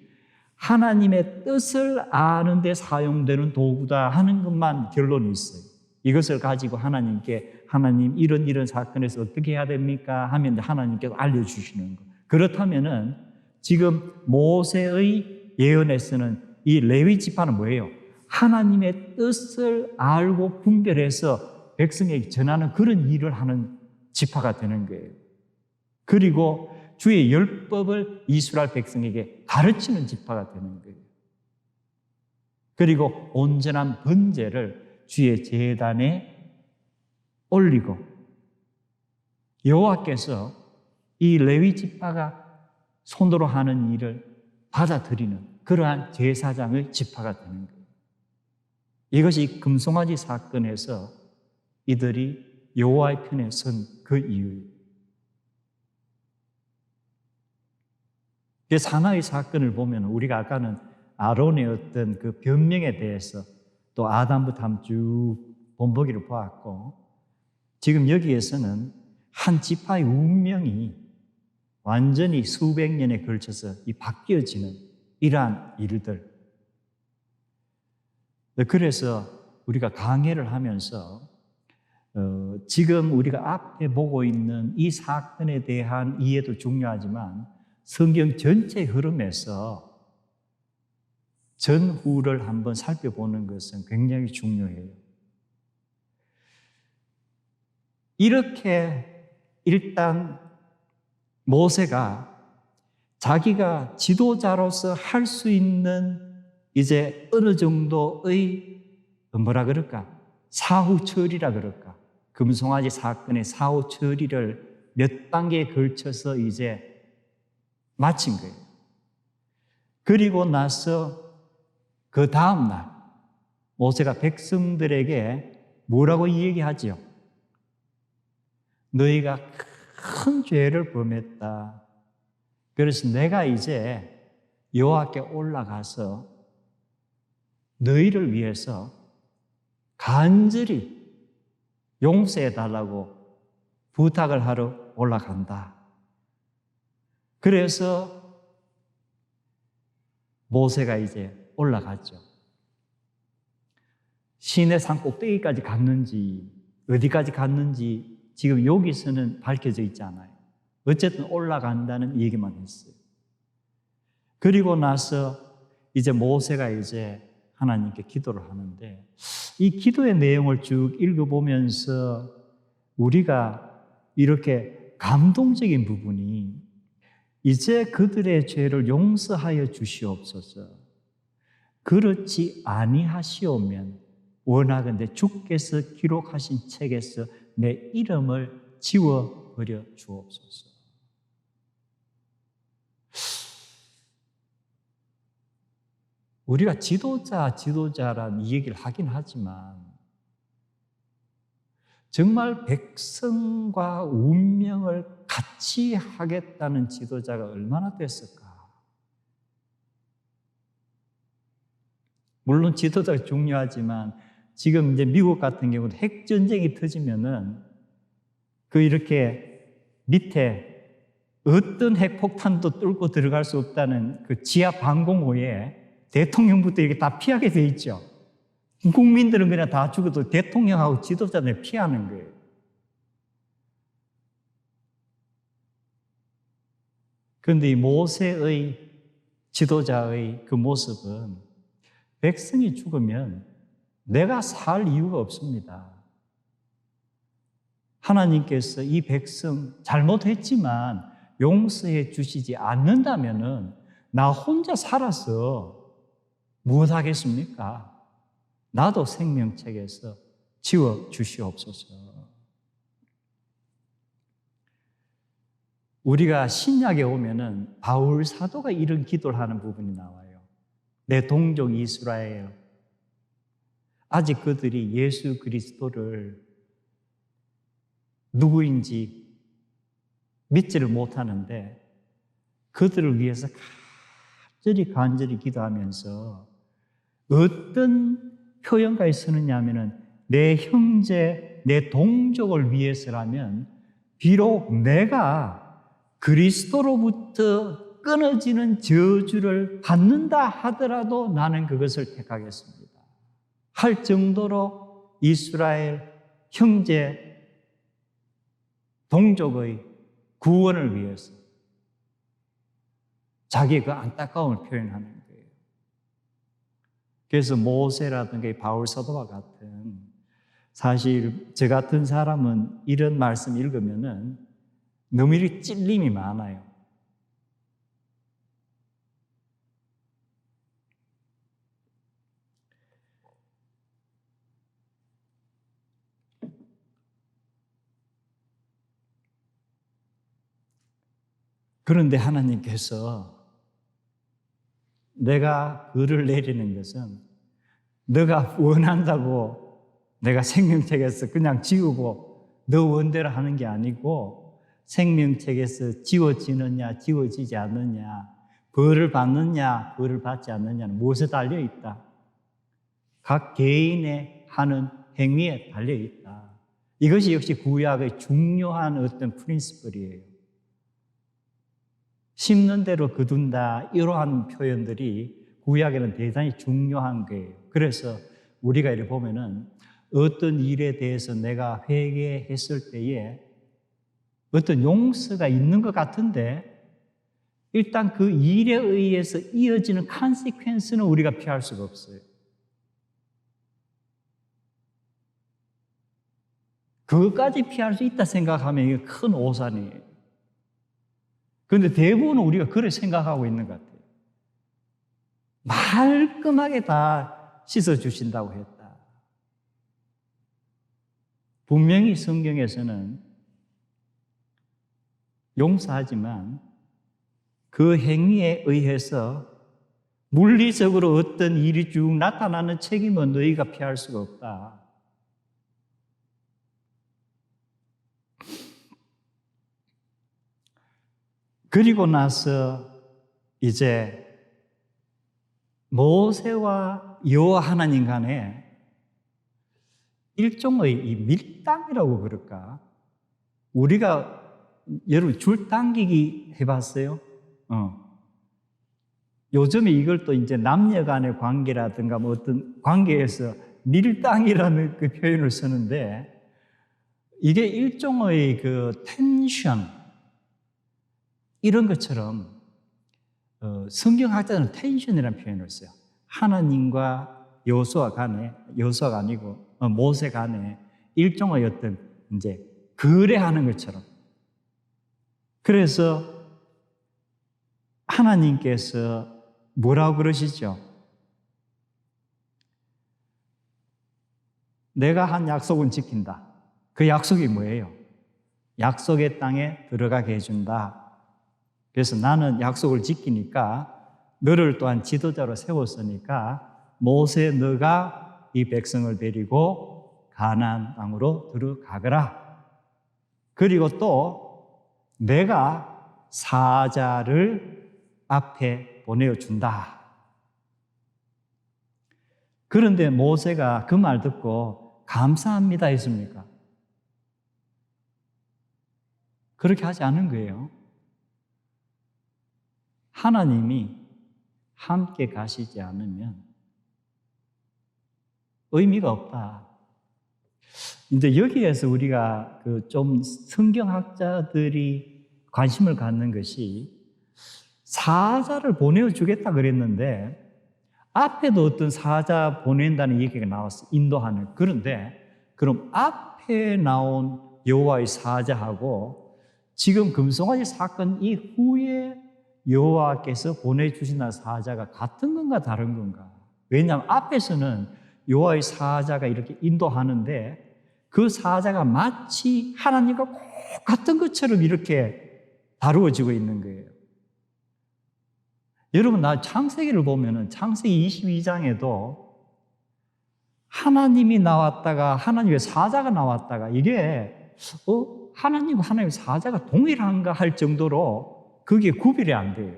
하나님의 뜻을 아는 데 사용되는 도구다 하는 것만 결론이 있어요. 이것을 가지고 하나님께, 하나님 이런 사건에서 어떻게 해야 됩니까? 하면 하나님께서 알려주시는 거. 그렇다면은 지금 모세의 예언에서는 이 레위 지파는 뭐예요? 하나님의 뜻을 알고 분별해서 백성에게 전하는 그런 일을 하는 지파가 되는 거예요. 그리고 주의 율법을 이스라엘 백성에게 가르치는 지파가 되는 거예요. 그리고 온전한 번제를 주의 제단에 올리고, 여호와께서 이 레위 지파가 손으로 하는 일을 받아들이는 그러한 제사장의 지파가 되는 거예요. 이것이 금송아지 사건에서 이들이 여호와의 편에 선 그 이유예요. 그래서 하나의 사건을 보면 우리가 아까는 아론의 어떤 그 변명에 대해서 또 아담부터 한번 쭉 본보기를 보았고, 지금 여기에서는 한 지파의 운명이 완전히 수백 년에 걸쳐서 바뀌어지는 이러한 일들. 그래서 우리가 강해를 하면서 지금 우리가 앞에 보고 있는 이 사건에 대한 이해도 중요하지만 성경 전체 흐름에서 전후를 한번 살펴보는 것은 굉장히 중요해요. 이렇게 일단 모세가 자기가 지도자로서 할 수 있는 이제 어느 정도의 뭐라 그럴까? 사후 처리라 그럴까? 금송아지 사건의 사후 처리를 몇 단계에 걸쳐서 이제 마친 거예요. 그리고 나서 그 다음 날 모세가 백성들에게 뭐라고 얘기하지요? 너희가 큰 죄를 범했다. 그래서 내가 이제 여호와께 올라가서 너희를 위해서 간절히 용서해 달라고 부탁을 하러 올라간다. 그래서 모세가 이제 올라갔죠. 시내 산 꼭대기까지 갔는지 어디까지 갔는지 지금 여기서는 밝혀져 있지 않아요. 어쨌든 올라간다는 얘기만 했어요. 그리고 나서 이제 모세가 이제 하나님께 기도를 하는데, 이 기도의 내용을 쭉 읽어보면서 우리가 이렇게 감동적인 부분이, 이제 그들의 죄를 용서하여 주시옵소서. 그렇지 아니하시오면 원하건대 주께서 기록하신 책에서 내 이름을 지워버려 주옵소서. 우리가 지도자란 이 얘기를 하긴 하지만 정말 백성과 운명을 같이 하겠다는 지도자가 얼마나 됐을까? 물론 지도자가 중요하지만 지금 이제 미국 같은 경우도 핵전쟁이 터지면은 그 이렇게 밑에 어떤 핵폭탄도 뚫고 들어갈 수 없다는 그 지하 방공호에 대통령부터 이렇게 다 피하게 돼 있죠. 국민들은 그냥 다 죽어도 대통령하고 지도자들 피하는 거예요. 그런데 이 모세의 지도자의 그 모습은 백성이 죽으면 내가 살 이유가 없습니다. 하나님께서 이 백성 잘못했지만 용서해 주시지 않는다면은 나 혼자 살아서 무엇 하겠습니까? 나도 생명책에서 지워 주시옵소서. 우리가 신약에 오면은 바울 사도가 이런 기도를 하는 부분이 나와요. 내 동족 이스라엘, 아직 그들이 예수 그리스도를 누구인지 믿지를 못하는데 그들을 위해서 간절히 기도하면서 어떤 표현까지 쓰느냐 하면은 내 형제, 내 동족을 위해서라면 비록 내가 그리스도로부터 끊어지는 저주를 받는다 하더라도 나는 그것을 택하겠습니다. 할 정도로 이스라엘 형제, 동족의 구원을 위해서 자기의 그 안타까움을 표현하는 거예요. 그래서 모세라든가 바울 사도와 같은, 사실 저 같은 사람은 이런 말씀 읽으면은 너무 이렇게 찔림이 많아요. 그런데 하나님께서 내가 글을 내리는 것은 너가 원한다고 내가 생명책에서 그냥 지우고 너 원대로 하는 게 아니고 생명책에서 지워지느냐 지워지지 않느냐, 벌을 받느냐 벌을 받지 않느냐는 무엇에 달려 있다? 각 개인의 하는 행위에 달려 있다. 이것이 역시 구약의 중요한 어떤 프린시플이에요. 심는 대로 거둔다, 이러한 표현들이 구약에는 대단히 중요한 거예요. 그래서 우리가 이렇게 보면은 어떤 일에 대해서 내가 회개했을 때에 어떤 용서가 있는 것 같은데 일단 그 일에 의해서 이어지는 컨시퀀스는 우리가 피할 수가 없어요. 그것까지 피할 수 있다 생각하면 이게 큰 오산이에요. 그런데 대부분은 우리가 그렇게 생각하고 있는 것 같아요. 말끔하게 다 씻어주신다고 했다. 분명히 성경에서는 용서하지만 그 행위에 의해서 물리적으로 어떤 일이 쭉 나타나는 책임은 너희가 피할 수가 없다. 그리고 나서 이제 모세와 여호와 하나님 간에 일종의 이 밀당이라고 그럴까? 우리가 여러분 줄 당기기 해봤어요? 요즘에 이걸 또 이제 남녀 간의 관계라든가 뭐 어떤 관계에서 밀당이라는 그 표현을 쓰는데 이게 일종의 그 텐션 이런 것처럼 성경학자들은 텐션이라는 표현을 써요. 하나님과 여호수아 간에, 여호수아가 아니고 모세 간에 일종의 어떤 이제 거래하는 것처럼. 그래서 하나님께서 뭐라고 그러시죠? 내가 한 약속은 지킨다. 그 약속이 뭐예요? 약속의 땅에 들어가게 해준다. 그래서 나는 약속을 지키니까 너를 또한 지도자로 세웠으니까 모세 너가 이 백성을 데리고 가나안 땅으로 들어가거라. 그리고 또 내가 사자를 앞에 보내어준다. 그런데 모세가 그 말 듣고 감사합니다 했습니까? 그렇게 하지 않은 거예요. 하나님이 함께 가시지 않으면 의미가 없다. 이제 여기에서 우리가 그 좀 성경학자들이 관심을 갖는 것이 사자를 보내주겠다 그랬는데 앞에도 어떤 사자 보낸다는 얘기가 나왔어요. 인도하는. 그런데 그럼 앞에 나온 여호와의 사자하고 지금 금송아지 사건 이후에 여호와께서 보내주신 사자가 같은 건가 다른 건가? 왜냐하면 앞에서는 여호와의 사자가 이렇게 인도하는데 그 사자가 마치 하나님과 꼭 같은 것처럼 이렇게 다루어지고 있는 거예요. 여러분, 나 창세기를 보면은 창세기 22장에도 하나님이 나왔다가 하나님의 사자가 나왔다가 이게 하나님과 하나님의 사자가 동일한가 할 정도로 그게 구별이 안 돼요.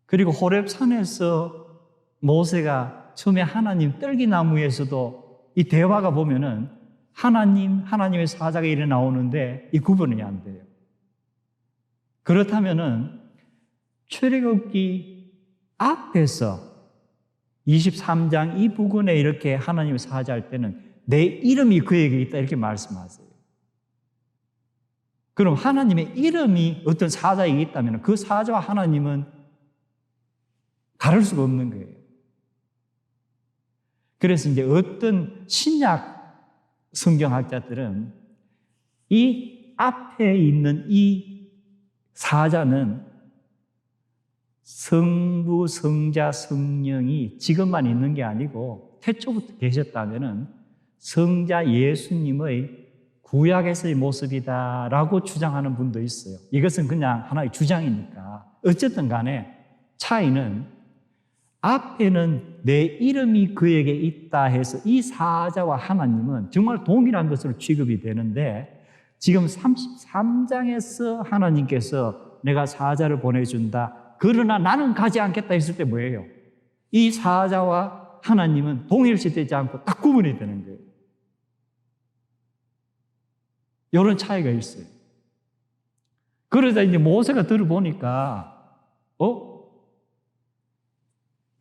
그리고 호렙산에서 모세가 처음에 하나님 떨기나무에서도 이 대화가 보면은 하나님의 사자가 이래 나오는데 이 구분이 안 돼요. 그렇다면은 출애굽기 앞에서 23장 이 부분에 이렇게 하나님의 사자할 때는 내 이름이 그에게 있다 이렇게 말씀하세요. 그럼 하나님의 이름이 어떤 사자에게 있다면 그 사자와 하나님은 다를 수가 없는 거예요. 그래서 이제 어떤 신약 성경학자들은 이 앞에 있는 이 사자는 성부, 성자, 성령이 지금만 있는 게 아니고 태초부터 계셨다면은 성자 예수님의 구약에서의 모습이다라고 주장하는 분도 있어요. 이것은 그냥 하나의 주장이니까. 어쨌든 간에 차이는 앞에는 내 이름이 그에게 있다 해서 이 사자와 하나님은 정말 동일한 것으로 취급이 되는데 지금 33장에서 하나님께서 내가 사자를 보내준다. 그러나 나는 가지 않겠다 했을 때 뭐예요? 이 사자와 하나님은 동일시되지 않고 딱 구분이 되는 거예요. 이런 차이가 있어요. 그러다 이제 모세가 들어보니까,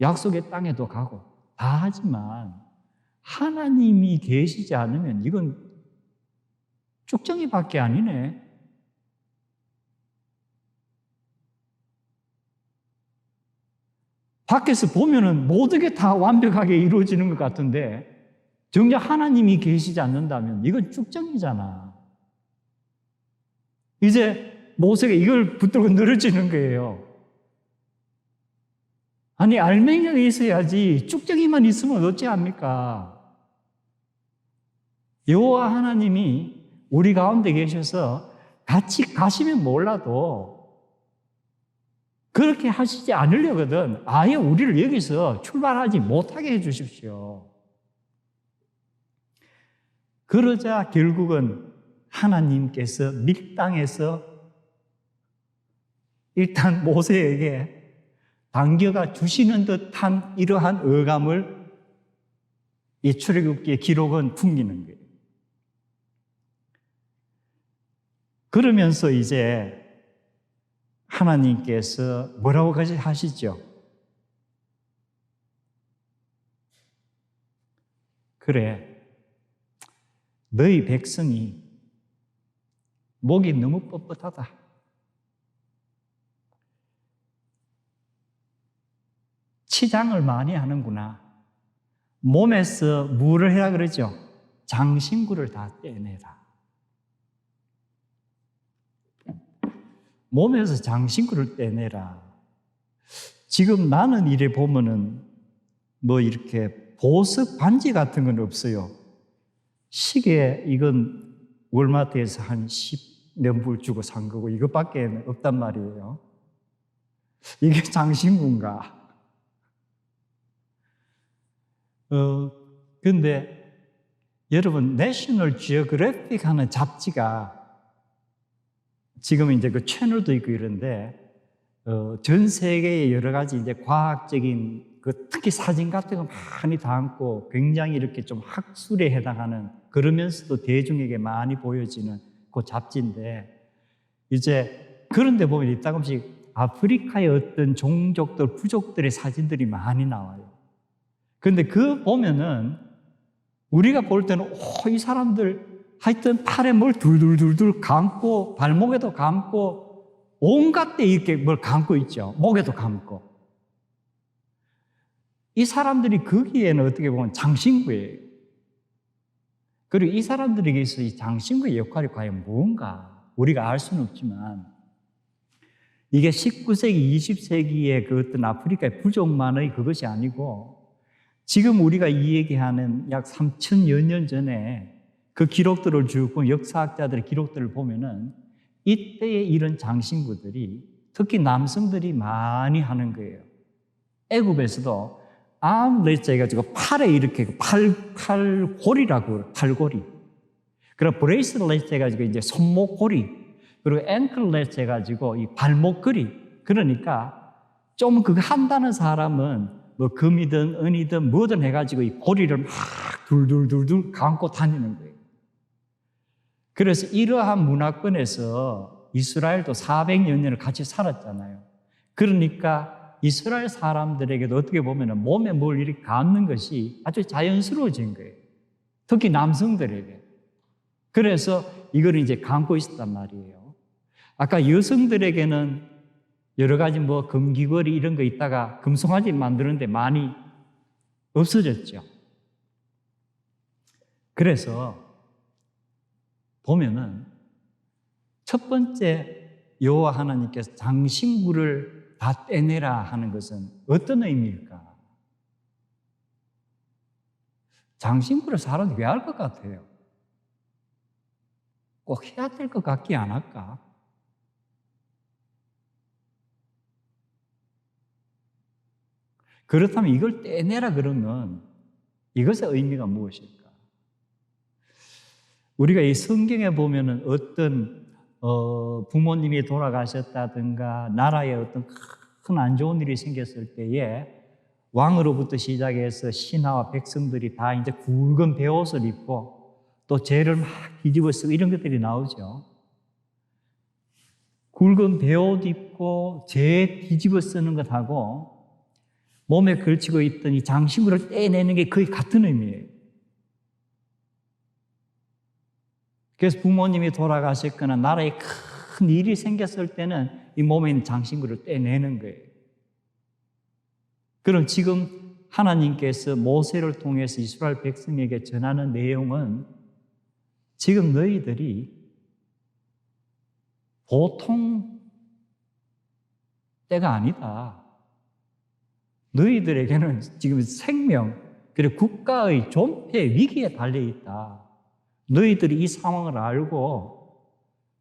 약속의 땅에도 가고 다 하지만 하나님이 계시지 않으면 이건 쭉정이밖에 아니네. 밖에서 보면은 모든 게 다 완벽하게 이루어지는 것 같은데 정작 하나님이 계시지 않는다면 이건 쭉정이잖아. 이제 모세가 이걸 붙들고 늘어지는 거예요. 아니, 알맹이가 있어야지 쭉정이만 있으면 어찌합니까? 여호와 하나님이 우리 가운데 계셔서 같이 가시면 몰라도 그렇게 하시지 않으려거든 아예 우리를 여기서 출발하지 못하게 해주십시오. 그러자 결국은 하나님께서 밀당해서 일단 모세에게 당겨가 주시는 듯한 이러한 어감을 이 출애굽기의 기록은 풍기는 거예요. 그러면서 이제 하나님께서 뭐라고 하시죠? 그래, 너희 백성이 목이 너무 뻣뻣하다. 치장을 많이 하는구나. 몸에서 뭐를 해라 그러죠? 장신구를 다 떼내라. 몸에서 장신구를 떼내라. 지금 나는 이래 보면은 뭐 이렇게 보석 반지 같은 건 없어요. 시계 이건 월마트에서 한 10몇 불 주고 산 거고 이것밖에 없단 말이에요. 이게 장신구인가? 근데 여러분 내셔널 지오그래픽 하는 잡지가 지금 이제 그 채널도 있고 이런데 전 세계의 여러 가지 이제 과학적인 그 특히 사진 같은 거 많이 담고 굉장히 이렇게 좀 학술에 해당하는 그러면서도 대중에게 많이 보여지는 그 잡지인데 이제 그런데 보면 이따금씩 아프리카의 어떤 종족들, 부족들의 사진들이 많이 나와요. 근데 그 보면은 우리가 볼 때는 이 사람들 하여튼 팔에 뭘 둘둘둘둘 감고 발목에도 감고 온갖 데 이렇게 뭘 감고 있죠. 목에도 감고. 이 사람들이 거기에는 어떻게 보면 장신구예요. 그리고 이 사람들에게서 이 장신구의 역할이 과연 무언가 우리가 알 수는 없지만 이게 19세기, 20세기의 그 어떤 아프리카의 부족만의 그것이 아니고 지금 우리가 이 얘기하는 약 3,000여 년 전에 그 기록들을 쭉 역사학자들의 기록들을 보면은 이때의 이런 장신구들이 특히 남성들이 많이 하는 거예요. 애굽에서도 암렛자 해가지고 팔에 이렇게 팔골이라고 그래요. 팔골이. 그리고 브레이슬렛 해가지고 이제 손목골이. 그리고 앵클렛 해가지고 이 발목걸이. 그러니까 좀 그거 한다는 사람은 뭐 금이든 은이든 뭐든 해가지고 이 고리를 막 둘둘둘둘 감고 다니는 거예요. 그래서 이러한 문화권에서 이스라엘도 400여 년을 같이 살았잖아요. 그러니까 이스라엘 사람들에게도 어떻게 보면 몸에 뭘 이렇게 감는 것이 아주 자연스러워진 거예요. 특히 남성들에게. 그래서 이걸 이제 감고 있었단 말이에요. 아까 여성들에게는 여러 가지 뭐 금귀걸이 이런 거 있다가 금송아지 만드는데 많이 없어졌죠. 그래서 보면은 첫 번째 여호와 하나님께서 장신구를 다 떼내라 하는 것은 어떤 의미일까? 장신구를 사람들이 왜 할 것 같아요? 꼭 해야 될 것 같기 안 할까? 그렇다면 이걸 떼내라 그러면 이것의 의미가 무엇일까? 우리가 이 성경에 보면은 어떤 부모님이 돌아가셨다든가 나라에 어떤 큰 안 좋은 일이 생겼을 때에 왕으로부터 시작해서 신하와 백성들이 다 이제 굵은 베옷을 입고 또 죄를 막 뒤집어 쓰고 이런 것들이 나오죠. 굵은 베옷 입고 죄 뒤집어 쓰는 것하고 몸에 걸치고 있던 이 장신구를 떼내는 게 거의 같은 의미예요. 그래서 부모님이 돌아가셨거나 나라에 큰 일이 생겼을 때는 이 몸에 있는 장신구를 떼내는 거예요. 그럼 지금 하나님께서 모세를 통해서 이스라엘 백성에게 전하는 내용은 지금 너희들이 보통 때가 아니다. 너희들에게는 지금 생명, 그리고 국가의 존폐 위기에 달려있다. 너희들이 이 상황을 알고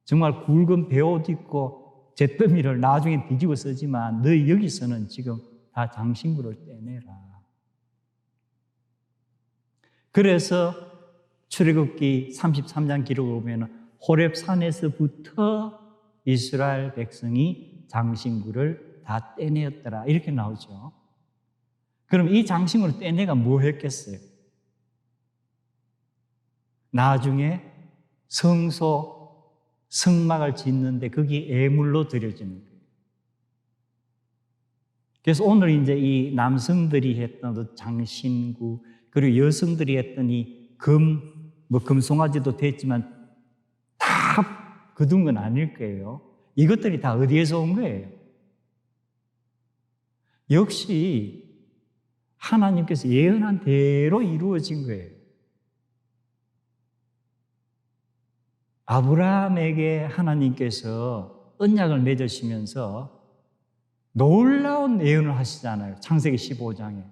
정말 굵은 베옷 입고 잿더미를 나중에 뒤집어 쓰지만 너희 여기서는 지금 다 장신구를 떼내라. 그래서 출애굽기 33장 기록을 보면 호렙산에서부터 이스라엘 백성이 장신구를 다 떼내었더라 이렇게 나오죠. 그럼 이 장신구를 떼내가 뭐 했겠어요? 나중에 성소, 성막을 짓는데 거기 예물로 드려지는 거예요. 그래서 오늘 이제 이 남성들이 했던 장신구, 그리고 여성들이 했던 이 금송아지도 됐지만 다 거둔 건 아닐 거예요. 이것들이 다 어디에서 온 거예요? 역시 하나님께서 예언한 대로 이루어진 거예요. 아브라함에게 하나님께서 언약을 맺으시면서 놀라운 예언을 하시잖아요. 창세기 15장에.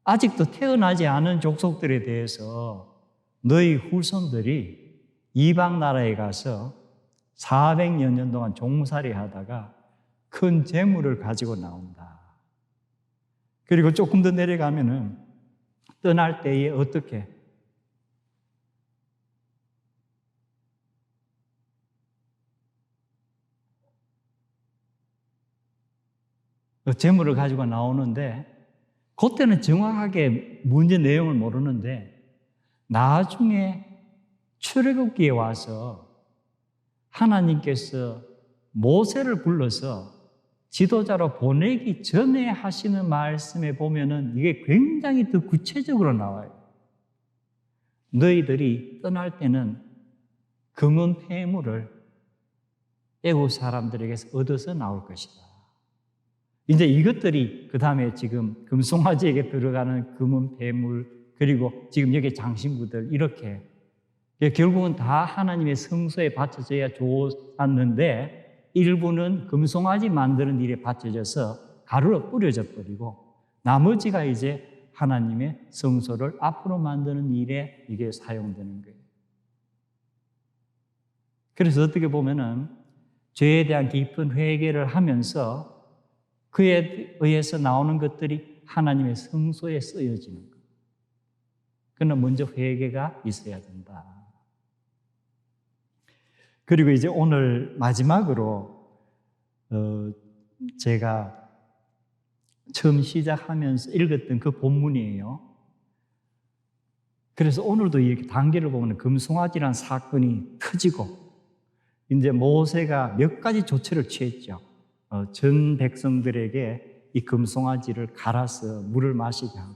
아직도 태어나지 않은 족속들에 대해서 너희 후손들이 이방 나라에 가서 400여 년 동안 종살이 하다가 큰 재물을 가지고 나온다. 그리고 조금 더 내려가면은 떠날 때에 어떻게? 재물을 가지고 나오는데 그때는 정확하게 문제 내용을 모르는데 나중에 출애굽기에 와서 하나님께서 모세를 불러서 지도자로 보내기 전에 하시는 말씀에 보면은 이게 굉장히 더 구체적으로 나와요. 너희들이 떠날 때는 금은 폐물을 애국 사람들에게서 얻어서 나올 것이다. 이제 이것들이 그 다음에 지금 금송아지에게 들어가는 금은 폐물, 그리고 지금 여기 장신구들 이렇게 결국은 다 하나님의 성소에 바쳐져야 좋았는데 일부는 금송아지 만드는 일에 바쳐져서 가루로 뿌려져 버리고 나머지가 이제 하나님의 성소를 앞으로 만드는 일에 이게 사용되는 거예요. 그래서 어떻게 보면은 죄에 대한 깊은 회개를 하면서 그에 의해서 나오는 것들이 하나님의 성소에 쓰여지는 거예요. 그러나 먼저 회개가 있어야 된다. 그리고 이제 오늘 마지막으로 제가 처음 시작하면서 읽었던 그 본문이에요. 그래서 오늘도 이렇게 단계를 보면 금송아지라는 사건이 터지고 이제 모세가 몇 가지 조처를 취했죠. 전 백성들에게 이 금송아지를 갈아서 물을 마시게 하고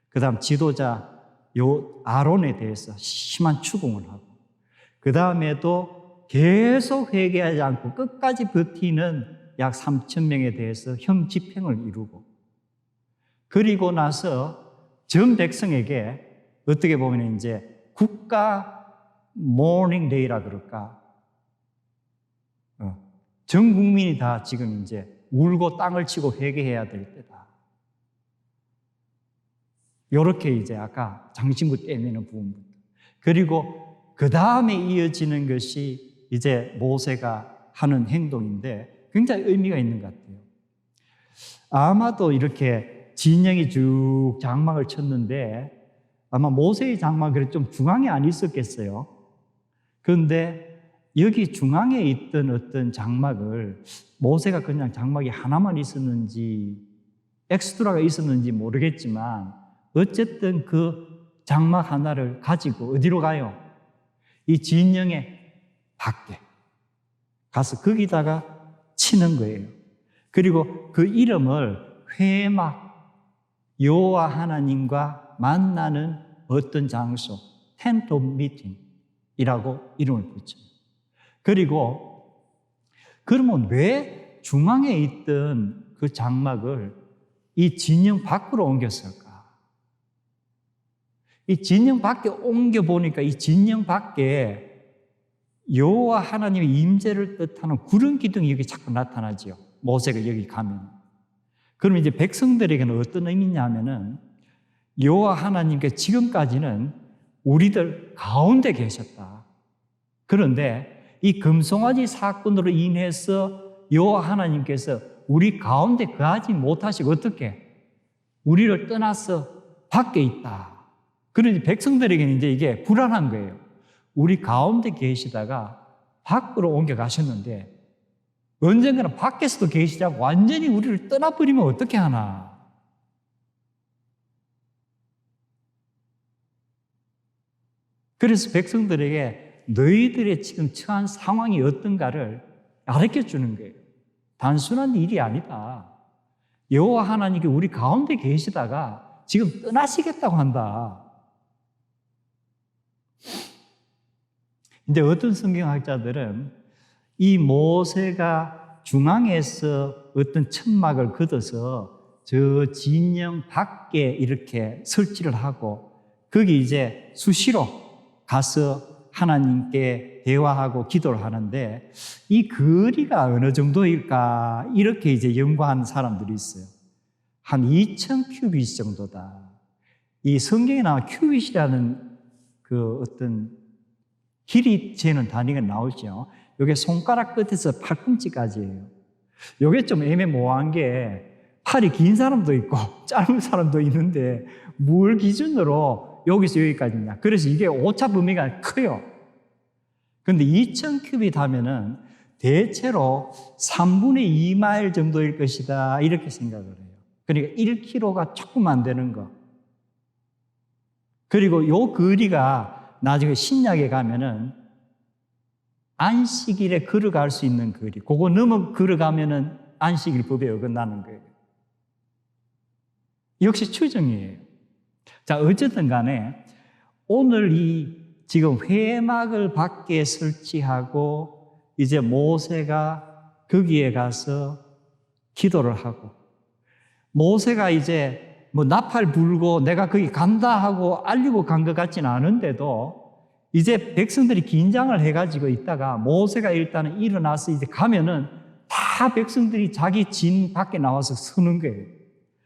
그 다음 지도자 아론에 대해서 심한 추궁을 하고 그 다음에도 계속 회개하지 않고 끝까지 버티는 약 3,000명에 대해서 형 집행을 이루고 그리고 나서 전 백성에게 어떻게 보면 이제 국가 모닝 데이라 그럴까? 전 국민이 다 지금 이제 울고 땅을 치고 회개해야 될 때다. 요렇게 이제 아까 장신구 떼내는 부분부터. 그리고 그 다음에 이어지는 것이 이제 모세가 하는 행동인데 굉장히 의미가 있는 것 같아요. 아마도 이렇게 진영이 쭉 장막을 쳤는데 아마 모세의 장막이 좀 중앙에 안 있었겠어요. 그런데 여기 중앙에 있던 어떤 장막을 모세가 그냥 장막이 하나만 있었는지 엑스트라가 있었는지 모르겠지만 어쨌든 그 장막 하나를 가지고 어디로 가요? 이 진영의 밖에 가서 거기다가 치는 거예요. 그리고 그 이름을 회막, 여호와 하나님과 만나는 어떤 장소, 텐트 오브 미팅이라고 이름을 붙여요. 그리고 그러면 왜 중앙에 있던 그 장막을 이 진영 밖으로 옮겼을까? 이 진영 밖에 옮겨 보니까 이 진영 밖에 여호와 하나님의 임재를 뜻하는 구름 기둥이 여기 자꾸 나타나죠. 모세가 여기 가면. 그럼 이제 백성들에게는 어떤 의미냐면은 여호와 하나님께 지금까지는 우리들 가운데 계셨다. 그런데 이 금송아지 사건으로 인해서 여호와 하나님께서 우리 가운데 거하지 못하시고 어떻게? 우리를 떠나서 밖에 있다. 그러니 백성들에게는 이제 이게 불안한 거예요. 우리 가운데 계시다가 밖으로 옮겨가셨는데 언젠가는 밖에서도 계시자고 완전히 우리를 떠나버리면 어떻게 하나. 그래서 백성들에게 너희들의 지금 처한 상황이 어떤가를 가르쳐 주는 거예요. 단순한 일이 아니다. 여호와 하나님께 우리 가운데 계시다가 지금 떠나시겠다고 한다. 근데 어떤 성경학자들은 이 모세가 중앙에서 어떤 천막을 걷어서 저 진영 밖에 이렇게 설치를 하고 거기 이제 수시로 가서 하나님께 대화하고 기도를 하는데 이 거리가 어느 정도일까 이렇게 이제 연구하는 사람들이 있어요. 한 2,000 큐빗 정도다. 이 성경에 나와 큐빗이라는 그 어떤 길이 재는 단위가 나오죠. 이게 손가락 끝에서 팔꿈치까지예요. 이게 좀 애매모호한 게 팔이 긴 사람도 있고 짧은 사람도 있는데 뭘 기준으로 여기서 여기까지냐. 그래서 이게 오차 범위가 커요. 그런데 2,000 큐빗 하면은 대체로 3분의 2마일 정도일 것이다. 이렇게 생각을 해요. 그러니까 1km가 조금 안 되는 거. 그리고 요 거리가 나중에 신약에 가면은 안식일에 걸어갈 수 있는 거리. 그거 넘어 걸어가면은 안식일 법에 어긋나는 거예요. 역시 추정이에요. 자, 어쨌든 간에 오늘 이 지금 회막을 밖에 설치하고 이제 모세가 거기에 가서 기도를 하고 모세가 이제 뭐 나팔 불고 내가 거기 간다 하고 알리고 간 것 같지는 않은데도 이제 백성들이 긴장을 해가지고 있다가 모세가 일단은 일어나서 이제 가면은 다 백성들이 자기 진 밖에 나와서 서는 거예요.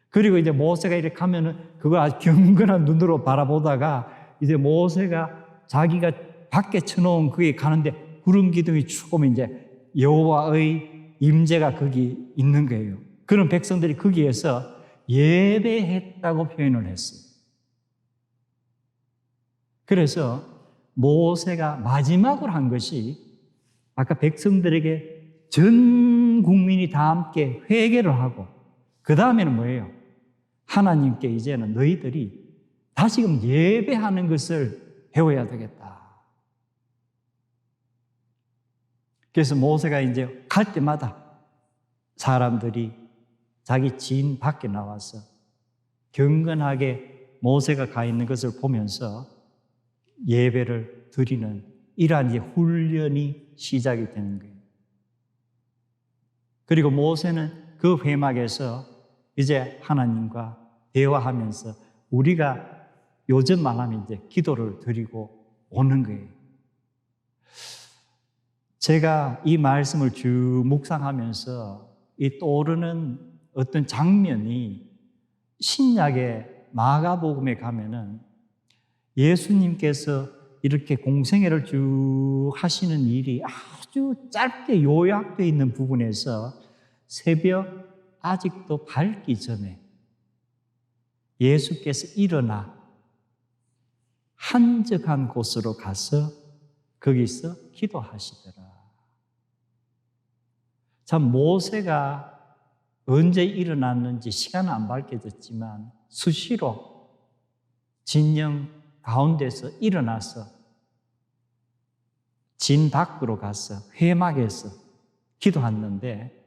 그리고 이제 모세가 이렇게 가면은 그걸 아주 경건한 눈으로 바라보다가 이제 모세가 자기가 밖에 쳐놓은 거기 가는데 구름 기둥이 쭉 오면 이제 여호와의 임재가 거기 있는 거예요. 그런 백성들이 거기에서 예배했다고 표현을 했어요. 그래서 모세가 마지막으로 한 것이 아까 백성들에게 전 국민이 다 함께 회개를 하고 그 다음에는 뭐예요? 하나님께 이제는 너희들이 다시금 예배하는 것을 배워야 되겠다. 그래서 모세가 이제 갈 때마다 사람들이 자기 진 밖에 나와서 경건하게 모세가 가 있는 것을 보면서 예배를 드리는 이러한 이제 훈련이 시작이 되는 거예요. 그리고 모세는 그 회막에서 이제 하나님과 대화하면서 우리가 요즘 말하면 이제 기도를 드리고 오는 거예요. 제가 이 말씀을 쭉 묵상하면서 이 떠오르는 어떤 장면이 신약의 마가복음에 가면은 예수님께서 이렇게 공생애를 쭉 하시는 일이 아주 짧게 요약되어 있는 부분에서 새벽 아직도 밝기 전에 예수께서 일어나 한적한 곳으로 가서 거기서 기도하시더라. 참, 모세가 언제 일어났는지 시간은 안 밝혀졌지만 수시로 진영 가운데서 일어나서 진 밖으로 가서 회막에서 기도했는데,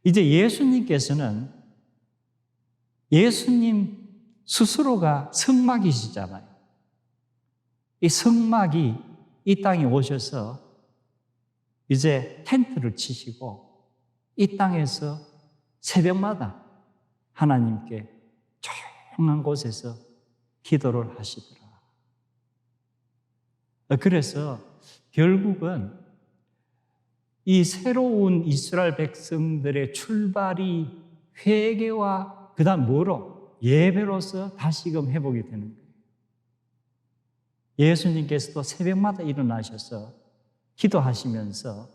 이제 예수님께서는 예수님 스스로가 성막이시잖아요. 이 성막이 이 땅에 오셔서 이제 텐트를 치시고 이 땅에서 새벽마다 하나님께 조용한 곳에서 기도를 하시더라. 그래서 결국은 이 새로운 이스라엘 백성들의 출발이 회개와 그다음 뭐로? 예배로서 다시금 회복이 되는 거예요. 예수님께서도 새벽마다 일어나셔서 기도하시면서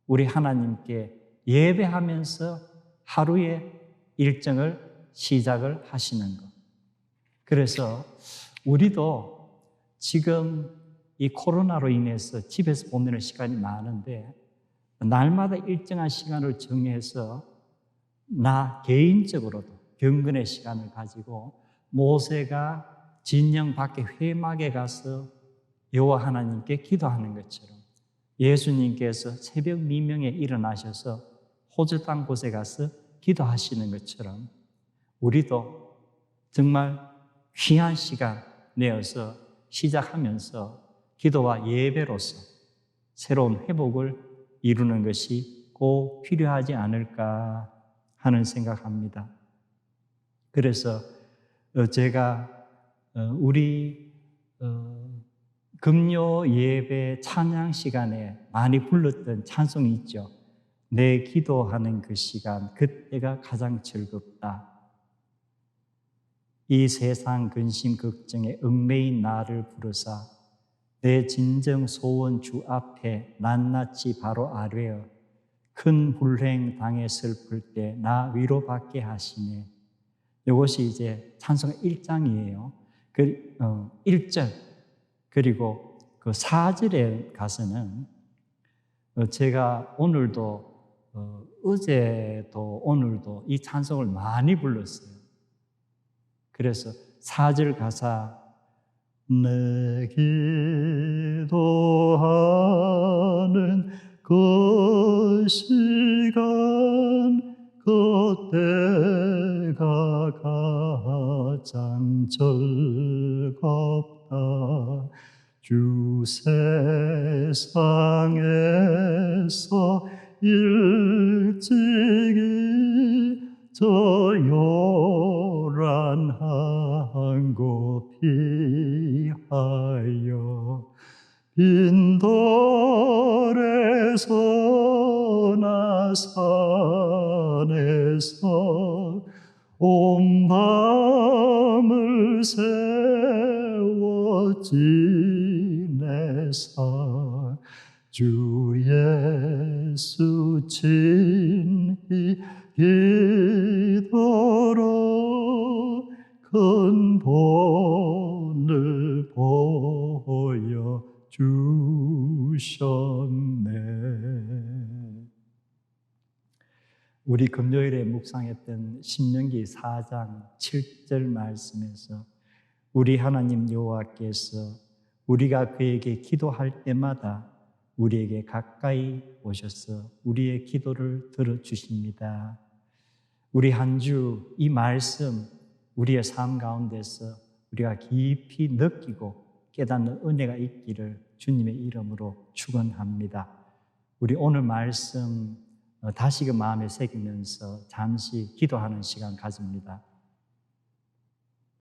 우리 하나님께 예배하면서 하루의 일정을 시작을 하시는 것. 그래서 우리도 지금 이 코로나로 인해서 집에서 보내는 시간이 많은데 날마다 일정한 시간을 정해서 나 개인적으로도 경건의 시간을 가지고 모세가 진영 밖에 회막에 가서 여호와 하나님께 기도하는 것처럼 예수님께서 새벽 미명에 일어나셔서 호주 땅 곳에 가서 기도하시는 것처럼 우리도 정말 귀한 시간 내어서 시작하면서 기도와 예배로서 새로운 회복을 이루는 것이 꼭 필요하지 않을까 하는 생각합니다. 그래서 제가 우리 금요 예배 찬양 시간에 많이 불렀던 찬송이 있죠. 내 기도하는 그 시간, 그때가 가장 즐겁다. 이 세상 근심 걱정에 얽매인 나를 부르사 내 진정 소원 주 앞에 낱낱이 바로 아뢰어 큰 불행 당해 슬플 때 나 위로받게 하시네. 이것이 이제 찬송 1장이에요. 1절 그리고 그 4절에 가서는 제가 오늘도 어제도 오늘도 이 찬송을 많이 불렀어요. 그래서 4절 가사 내 기도하는 그 시간 그때가 가장 즐겁다. 주 세상에서 일찍이 저 요란한 곳 피하여 빈돌에서나 산에서 온 밤을 세워 지내사 주 예수 친히 기도로 큰 본을 보여 주셨네. 우리 금요일에 묵상했던 신명기 4장 7절 말씀에서 우리 하나님 여호와께서 우리가 그에게 기도할 때마다 우리에게 가까이 오셔서 우리의 기도를 들어주십니다. 우리 한 주 이 말씀 우리의 삶 가운데서 우리가 깊이 느끼고 깨닫는 은혜가 있기를 주님의 이름으로 축원합니다. 우리 오늘 말씀 다시금 마음에 새기면서 잠시 기도하는 시간 가집니다.